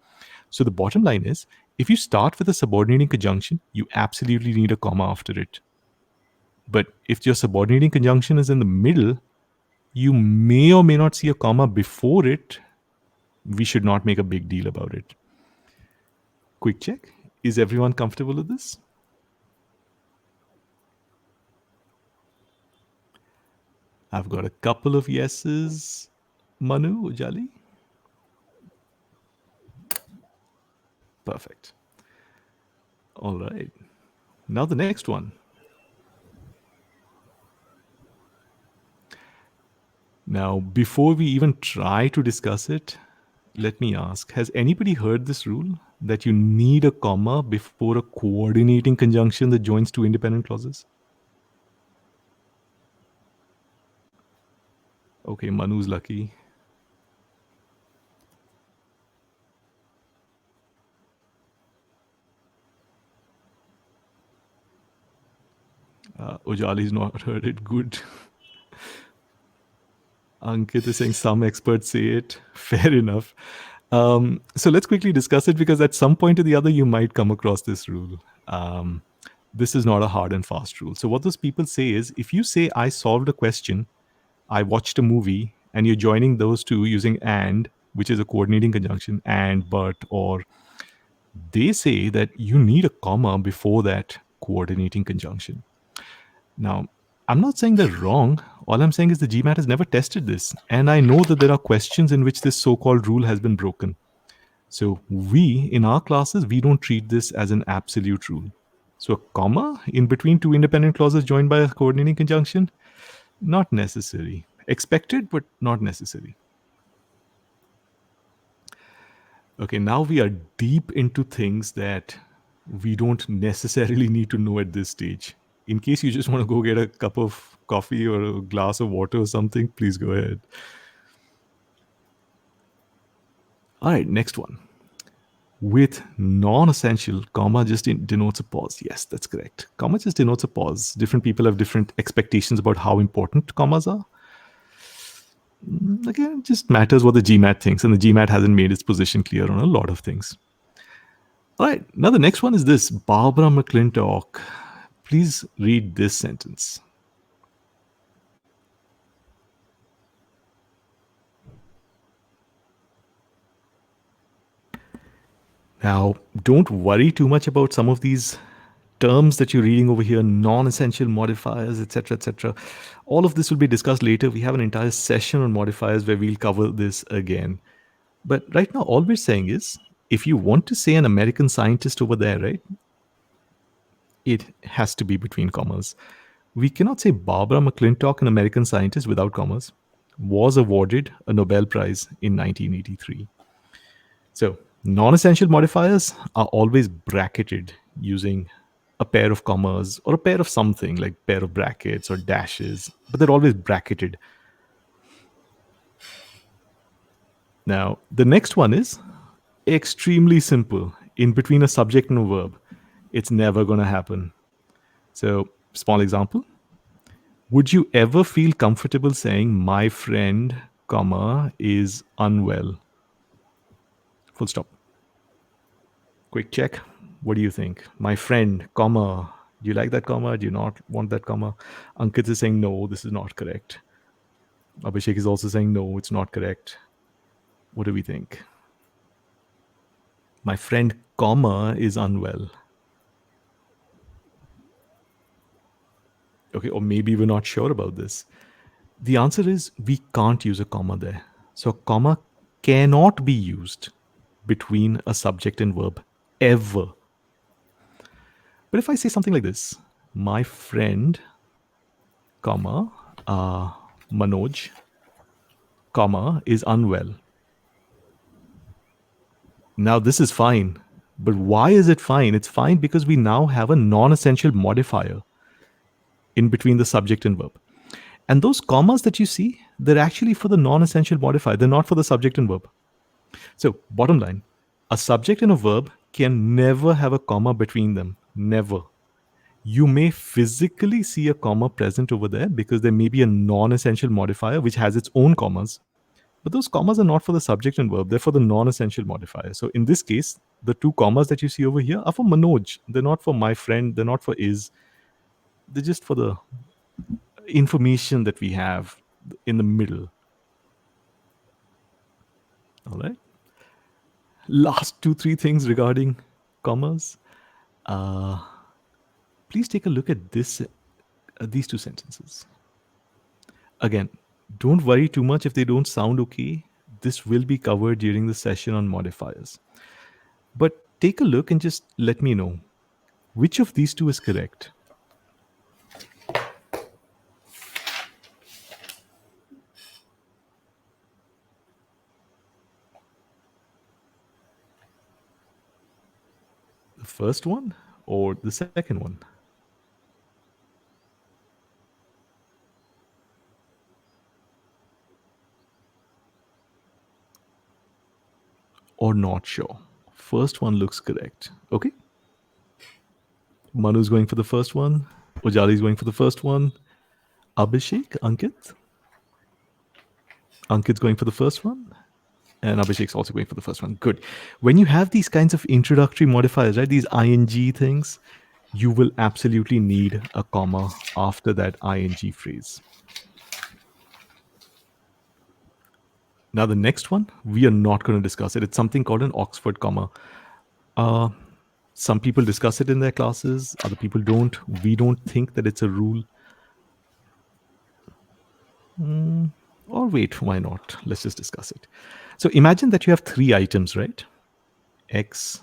So the bottom line is, if you start with a subordinating conjunction, you absolutely need a comma after it. But if your subordinating conjunction is in the middle, you may or may not see a comma before it. We should not make a big deal about it. Quick check. Is everyone comfortable with this? I've got a couple of yeses. Manu, Ujali? Perfect. All right. Now the next one. Now, before we even try to discuss it, let me ask, has anybody heard this rule that you need a comma before a coordinating conjunction that joins two independent clauses? Okay, Manu's lucky. Ujali's not heard it. Good. Ankit is saying some experts say it. Fair enough. So let's quickly discuss it, because at some point or the other, you might come across this rule. This is not a hard and fast rule. So what those people say is, if you say, I solved a question, I watched a movie, and you're joining those two using and, which is a coordinating conjunction, and, but, or, they say that you need a comma before that coordinating conjunction. Now, I'm not saying they're wrong. All I'm saying is the GMAT has never tested this. And I know that there are questions in which this so-called rule has been broken. So we, in our classes, we don't treat this as an absolute rule. So a comma in between two independent clauses joined by a coordinating conjunction, not necessary. Expected, but not necessary. Okay, now we are deep into things that we don't necessarily need to know at this stage. In case you just want to go get a cup of coffee or a glass of water or something, please go ahead. All right, next one. With non-essential, comma just denotes a pause. Yes, that's correct. Comma just denotes a pause. Different people have different expectations about how important commas are. Again, it just matters what the GMAT thinks, and the GMAT hasn't made its position clear on a lot of things. All right, now the next one is this. Barbara McClintock. Please read this sentence. Now, don't worry too much about some of these terms that you're reading over here, non-essential modifiers, etc., etc. All of this will be discussed later. We have an entire session on modifiers where we'll cover this again. But right now, all we're saying is, if you want to say an American scientist over there, right, it has to be between commas. We cannot say Barbara McClintock, an American scientist, without commas, was awarded a Nobel Prize in 1983. So non-essential modifiers are always bracketed using a pair of commas or a pair of something like pair of brackets or dashes, but they're always bracketed. Now, the next one is extremely simple. In between a subject and a verb, it's never going to happen. So, small example. Would you ever feel comfortable saying my friend, comma, is unwell? Full stop. Quick check. What do you think? My friend, comma. Do you like that comma? Do you not want that comma? Ankit is saying no, this is not correct. Abhishek is also saying no, it's not correct. What do we think? My friend, comma, is unwell. Okay, or maybe we're not sure about this. The answer is we can't use a comma there. So a comma cannot be used between a subject and verb ever. But if I say something like this, my friend, comma, Manoj, comma, is unwell. Now this is fine. But why is it fine? It's fine because we now have a non-essential modifier in between the subject and verb. And those commas that you see, they're actually for the non-essential modifier. They're not for the subject and verb. So bottom line, a subject and a verb can never have a comma between them. Never. You may physically see a comma present over there because there may be a non-essential modifier which has its own commas. But those commas are not for the subject and verb. They're for the non-essential modifier. So in this case, The two commas that you see over here are for Manoj. They're not for my friend. They're not for is. They're just for the information that we have in the middle. All right. Last two, three things regarding commas. Please take a look at these two sentences. Again, don't worry too much if they don't sound okay. This will be covered during the session on modifiers. But take a look and just let me know which of these two is correct. The first one or the second one? Or not sure. First one looks correct. Okay. Manu's going for the first one. Ujali's going for the first one. Abhishek, Ankit. Ankit's going for the first one. And Abhishek's also going for the first one. Good. When you have these kinds of introductory modifiers, right, these ing things, you will absolutely need a comma after that ing phrase. Now, the next one, we are not going to discuss it. It's something called an Oxford comma. Some people discuss it in their classes, other people don't. We don't think that it's a rule. Or wait, why not? Let's just discuss it. So imagine that you have three items, right? X,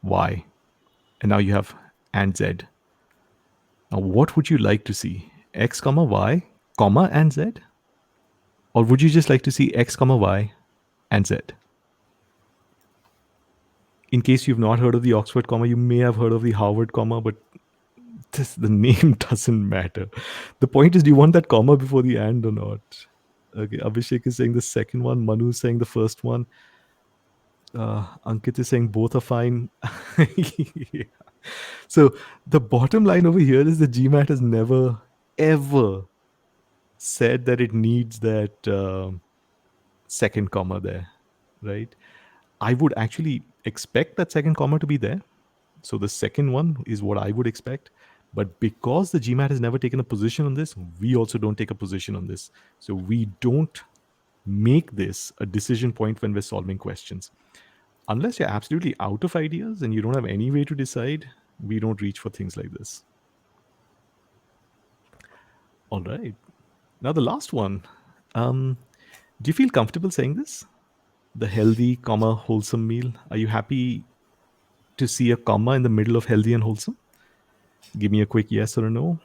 Y, and now you have and Z. Now, what would you like to see? X, comma, Y, comma, and Z? Or would you just like to see X, comma, Y, and Z? In case you've not heard of the Oxford comma, you may have heard of the Harvard comma, but the name doesn't matter. The point is, do you want that comma before the and or not? Okay, Abhishek is saying the second one. Manu is saying the first one. Ankit is saying both are fine. Yeah. So the bottom line over here is the GMAT has never, ever said that it needs that second comma there, right? I would actually expect that second comma to be there. So the second one is what I would expect. But because the GMAT has never taken a position on this, we also don't take a position on this. So we don't make this a decision point when we're solving questions. Unless you're absolutely out of ideas and you don't have any way to decide, we don't reach for things like this. All right. Now the last one. Do you feel comfortable saying this? The healthy, comma, wholesome meal. Are you happy to see a comma in the middle of healthy and wholesome? Give me a quick yes or a no.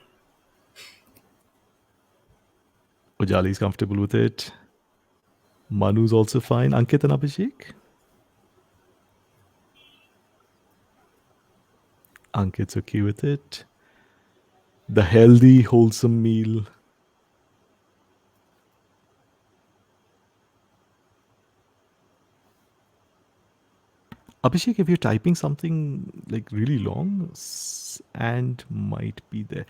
Ujali is comfortable with it. Manu's also fine. Ankit and Abhishek? Ankit's okay with it. The healthy, wholesome meal. Abhishek, if you're typing something like really long, and might be there.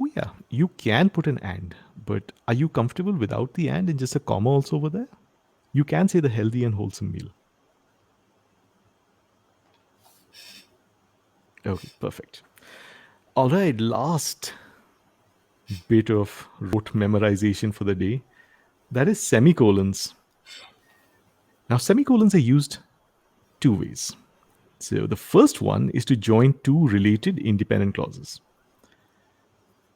Oh yeah, you can put an and, but are you comfortable without the and just a comma also over there? You can say the healthy and wholesome meal. Okay, perfect. All right, last bit of rote memorization for the day. That is semicolons. Now, semicolons are used two ways. So the first one is to join two related independent clauses.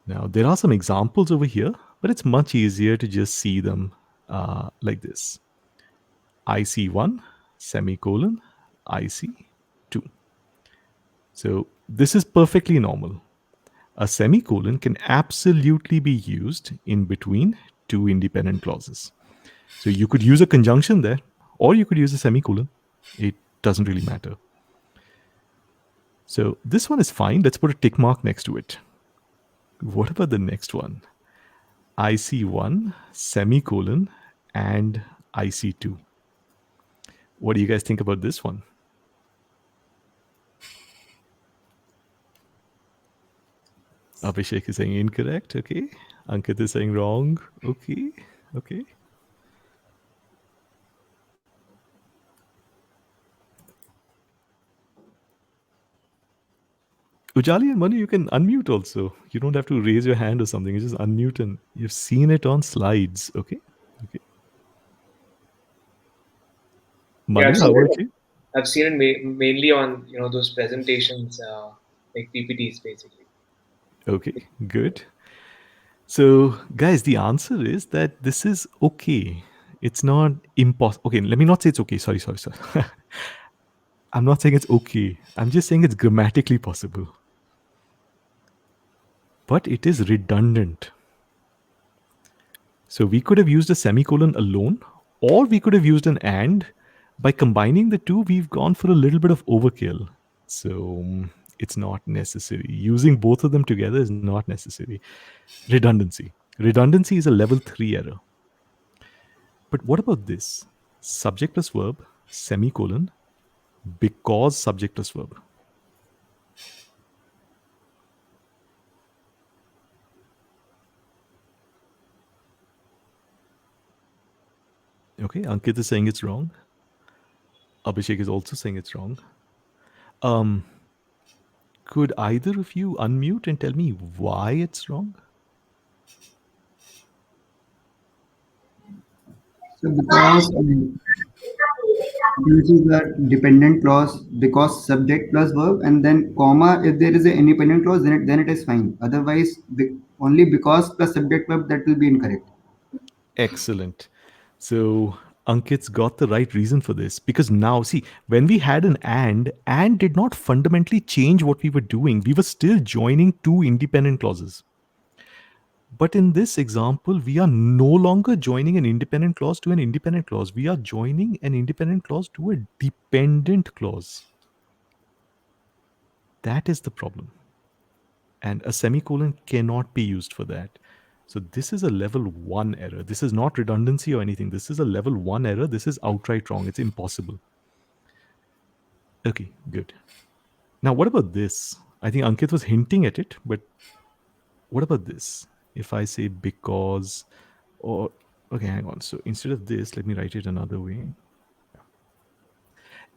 Now, there are some examples over here, but it's much easier to just see them like this. IC1, semicolon, IC2. So this is perfectly normal. A semicolon can absolutely be used in between two independent clauses. So you could use a conjunction there, or you could use a semicolon. It doesn't really matter. So this one is fine. Let's put a tick mark next to it. What about the next one? IC1, semicolon, and IC2. What do you guys think about this one? Abhishek is saying incorrect. Okay. Ankit is saying wrong. Okay. Okay. Ujali and Manu, you can unmute also. You don't have to raise your hand or something. You just unmute and you've seen it on slides. Okay. Okay. Yeah, Manu, how about you? I've seen it mainly on those presentations, like PPTs basically. Okay. Good. So, guys, the answer is that this is okay. It's not impossible. Okay, let me not say it's okay. Sorry, sorry, sorry. I'm not saying it's okay. I'm just saying it's grammatically possible. But it is redundant. So we could have used a semicolon alone, or we could have used an and. By combining the two, we've gone for a little bit of overkill. So it's not necessary. Using both of them together is not necessary. Redundancy. Redundancy is a level 3 error. But what about this? Subject plus verb, semicolon, because subject plus verb. Okay, Ankit is saying it's wrong. Abhishek is also saying it's wrong. Um, could either of you unmute and tell me why it's wrong? So because this is a dependent clause because subject plus verb and then comma if there is an independent clause then it is fine. Otherwise, only because plus subject verb that will be incorrect. Excellent. So Ankit's got the right reason for this because now, see, when we had an and did not fundamentally change what we were doing. We were still joining two independent clauses. But in this example, we are no longer joining an independent clause to an independent clause. We are joining an independent clause to a dependent clause. That is the problem. And a semicolon cannot be used for that. So this is a level 1 error. This is not redundancy or anything. This is a level 1 error. This is outright wrong. It's impossible. Okay, good. Now, what about this? I think Ankit was hinting at it, but what about this? If I say because or okay, hang on. So instead of this, let me write it another way.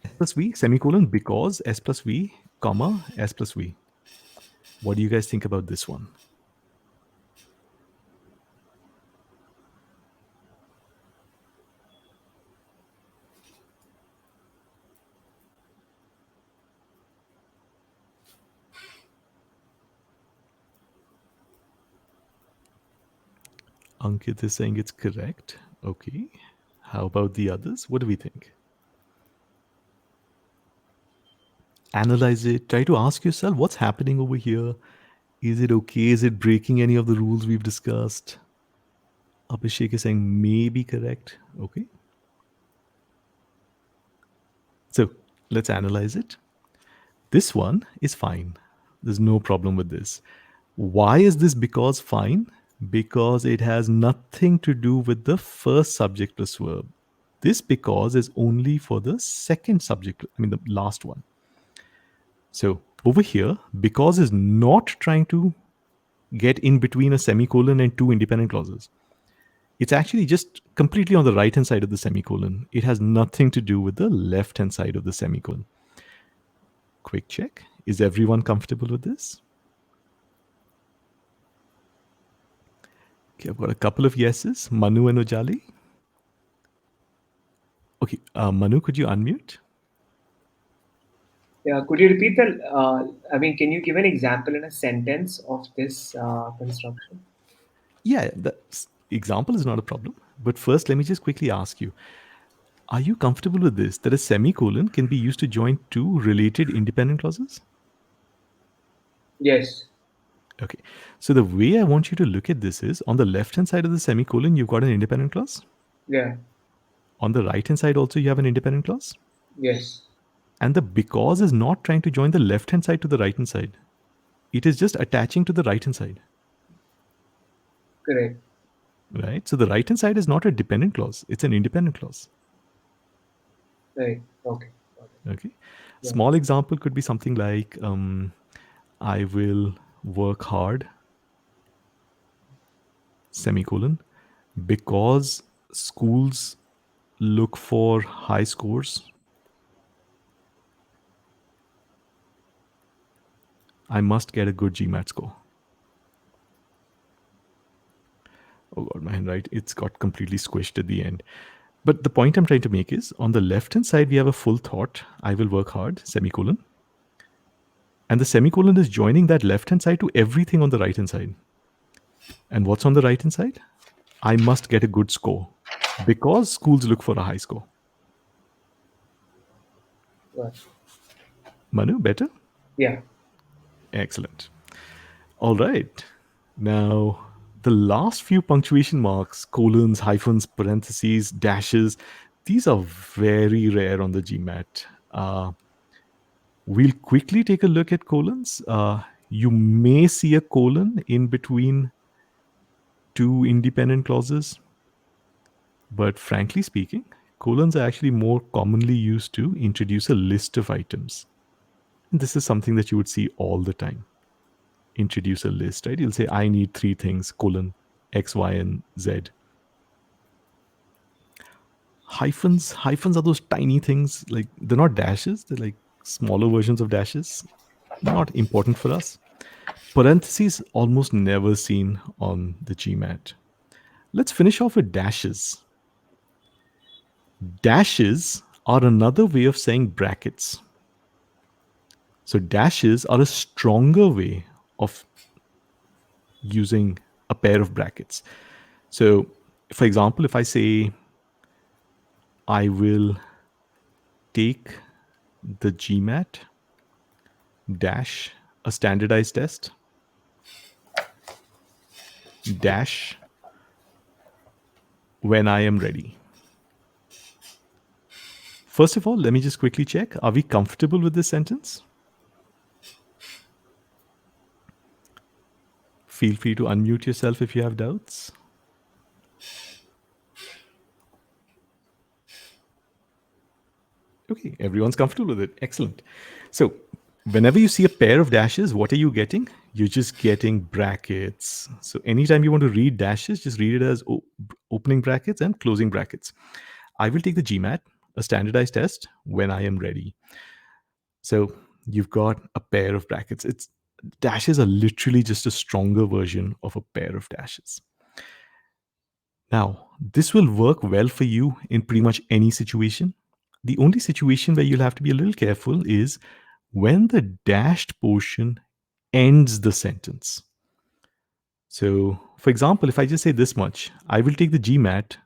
S plus V, semicolon, because S plus V, comma, S plus V. What do you guys think about this one? Ankit is saying it's correct. Okay. How about the others? What do we think? Analyze it. Try to ask yourself what's happening over here. Is it okay? Is it breaking any of the rules we've discussed? Abhishek is saying maybe correct. Okay. So let's analyze it. This one is fine. There's no problem with this. Why is this because fine? Because it has nothing to do with the first subject plus verb. This because is only for the second subject, I mean, the last one. So over here, because is not trying to get in between a semicolon and two independent clauses. It's actually just completely on the right hand side of the semicolon. It has nothing to do with the left hand side of the semicolon. Quick check. Is everyone comfortable with this? Okay, I've got a couple of yeses. Manu and Ojali. Okay, Manu, could you unmute? Yeah, could you repeat the? I mean, can you give an example in a sentence of this construction? Yeah, the example is not a problem. But first, let me just quickly ask you, are you comfortable with this, that a semicolon can be used to join two related independent clauses? Yes. Okay. So the way I want you to look at this is on the left-hand side of the semicolon, you've got an independent clause. Yeah. On the right-hand side also, you have an independent clause. Yes. And the because is not trying to join the left-hand side to the right-hand side. It is just attaching to the right-hand side. Correct. Right? So the right-hand side is not a dependent clause. It's an independent clause. Right. Okay. Okay. Yeah. Small example could be something like, I will work hard, semicolon, because schools look for high scores. I must get a good GMAT score. Oh god, my handwriting, it's got completely squished at the end. But the point I'm trying to make is on the left hand side, we have a full thought, I will work hard, semicolon. And the semicolon is joining that left hand side to everything on the right hand side. And what's on the right hand side? I must get a good score because schools look for a high score. Right. Manu, better? Yeah. Excellent. All right. Now, the last few punctuation marks, colons, hyphens, parentheses, dashes, these are very rare on the GMAT. We'll quickly take a look at colons. You may see a colon in between two independent clauses, but frankly speaking, colons are actually more commonly used to introduce a list of items. And this is something that you would see all the time. Introduce a list, right? You'll say, I need 3 things, colon, X, Y, and Z. Hyphens are those tiny things, like they're not dashes, they're like smaller versions of dashes. Not important for us. Parentheses almost never seen on the GMAT. Let's finish off with dashes. Dashes are another way of saying brackets. So dashes are a stronger way of using a pair of brackets. So, for example, if I say, I will take the GMAT dash a standardized test dash when I am ready. First of all, let me just quickly check. Are we comfortable with this sentence? Feel free to unmute yourself if you have doubts. Okay, everyone's comfortable with it. Excellent. So, whenever you see a pair of dashes, what are you getting? You're just getting brackets. So, anytime you want to read dashes, just read it as opening brackets and closing brackets. I will take the GMAT, a standardized test, when I am ready. So, you've got a pair of brackets. It's dashes are literally just a stronger version of a pair of dashes. Now, this will work well for you in pretty much any situation. The only situation where you'll have to be a little careful is when the dashed portion ends the sentence. So, for example, if I just say this much, I will take the GMAT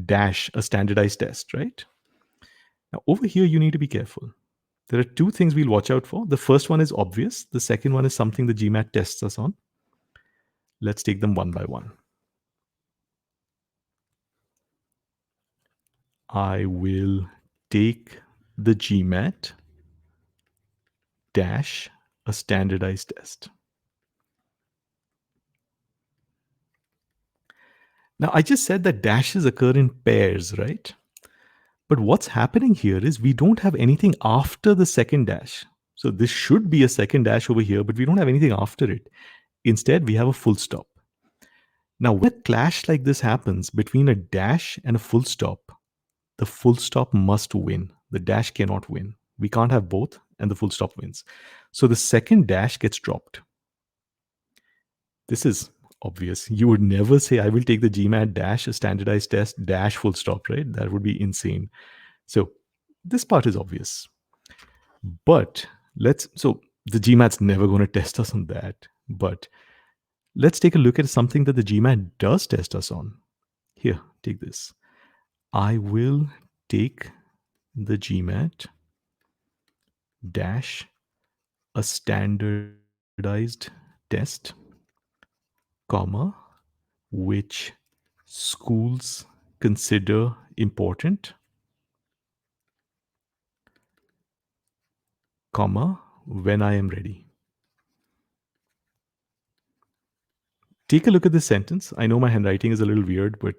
dash a standardized test, right? Now, over here, you need to be careful. There are 2 things we'll watch out for. The first one is obvious. The second one is something the GMAT tests us on. Let's take them one by one. I will take the GMAT dash a standardized test. Now, I just said that dashes occur in pairs, right? But what's happening here is we don't have anything after the second dash. So this should be a second dash over here, but we don't have anything after it. Instead, we have a full stop. Now, when a clash like this happens between a dash and a full stop, the full stop must win. The dash cannot win. We can't have both, and the full stop wins. So the second dash gets dropped. This is obvious. You would never say, I will take the GMAT dash, a standardized test, dash full stop, right? That would be insane. So this part is obvious. But so the GMAT's never going to test us on that. But let's take a look at something that the GMAT does test us on. Here, take this. I will take the GMAT dash a standardized test, comma, which schools consider important, comma, when I am ready. Take a look at this sentence. I know my handwriting is a little weird, but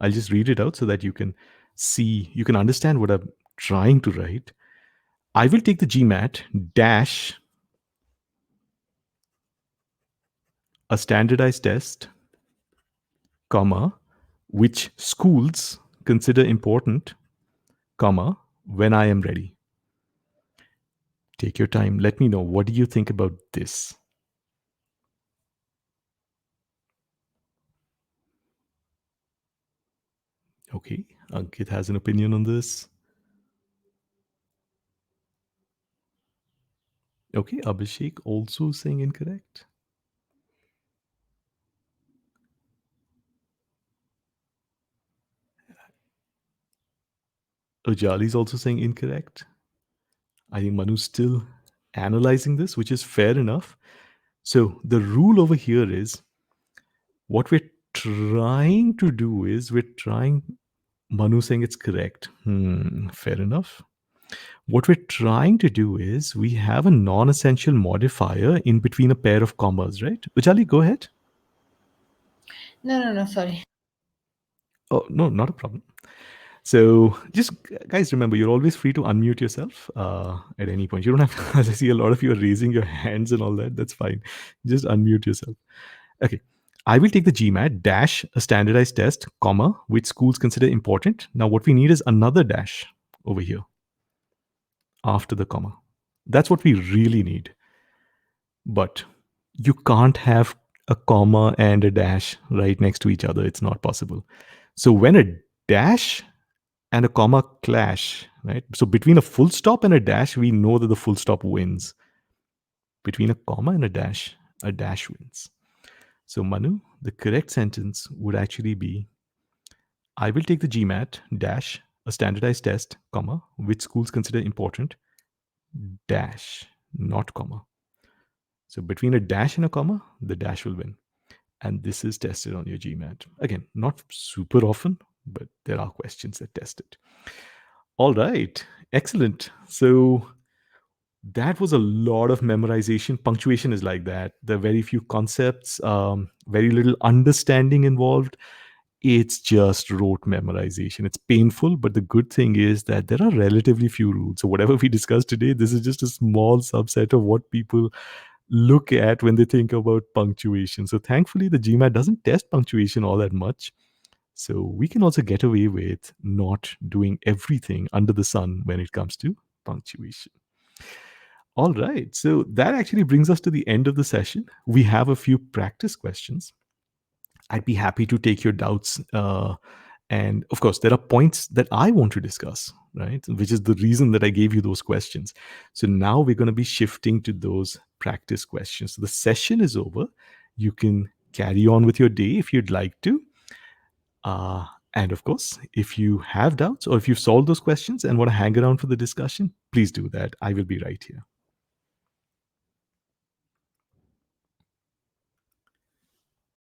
I'll just read it out so that you can see, you can understand what I'm trying to write. I will take the GMAT dash a standardized test, comma, which schools consider important, comma, when I am ready. Take your time. Let me know. What do you think about this? Okay, Ankit has an opinion on this. Okay, Abhishek also saying incorrect. Ujali's also saying incorrect. I think Manu's still analyzing this, which is fair enough. So the rule over here is what we're trying to do is we're trying. Manu saying it's correct. Fair enough. What we're trying to do is we have a non essential modifier in between a pair of commas, right? Ujali, go ahead. No, sorry. Oh, no, not a problem. So just guys, remember, you're always free to unmute yourself at any point. You don't have to, as I see a lot of you are raising your hands and all that. That's fine. Just unmute yourself. Okay. I will take the GMAT dash a standardized test, comma, which schools consider important. Now, what we need is another dash over here after the comma. That's what we really need. But you can't have a comma and a dash right next to each other. It's not possible. So when a dash and a comma clash, right? So between a full stop and a dash, we know that the full stop wins. Between a comma and a dash wins. So Manu, the correct sentence would actually be I will take the GMAT dash a standardized test, comma, which schools consider important, dash, not comma. So between a dash and a comma, the dash will win. And this is tested on your GMAT. Again, not super often, but there are questions that test it. All right, excellent. So that was a lot of memorization. Punctuation is like that. There are very few concepts, very little understanding involved. It's just rote memorization. It's painful, but the good thing is that there are relatively few rules. So whatever we discussed today, this is just a small subset of what people look at when they think about punctuation. So thankfully, the GMAT doesn't test punctuation all that much. So we can also get away with not doing everything under the sun when it comes to punctuation. All right. So that actually brings us to the end of the session. We have a few practice questions. I'd be happy to take your doubts. And of course, there are points that I want to discuss, right? Which is the reason that I gave you those questions. So now we're going to be shifting to those practice questions. So the session is over. You can carry on with your day if you'd like to. And of course, if you have doubts or if you've solved those questions and want to hang around for the discussion, please do that. I will be right here.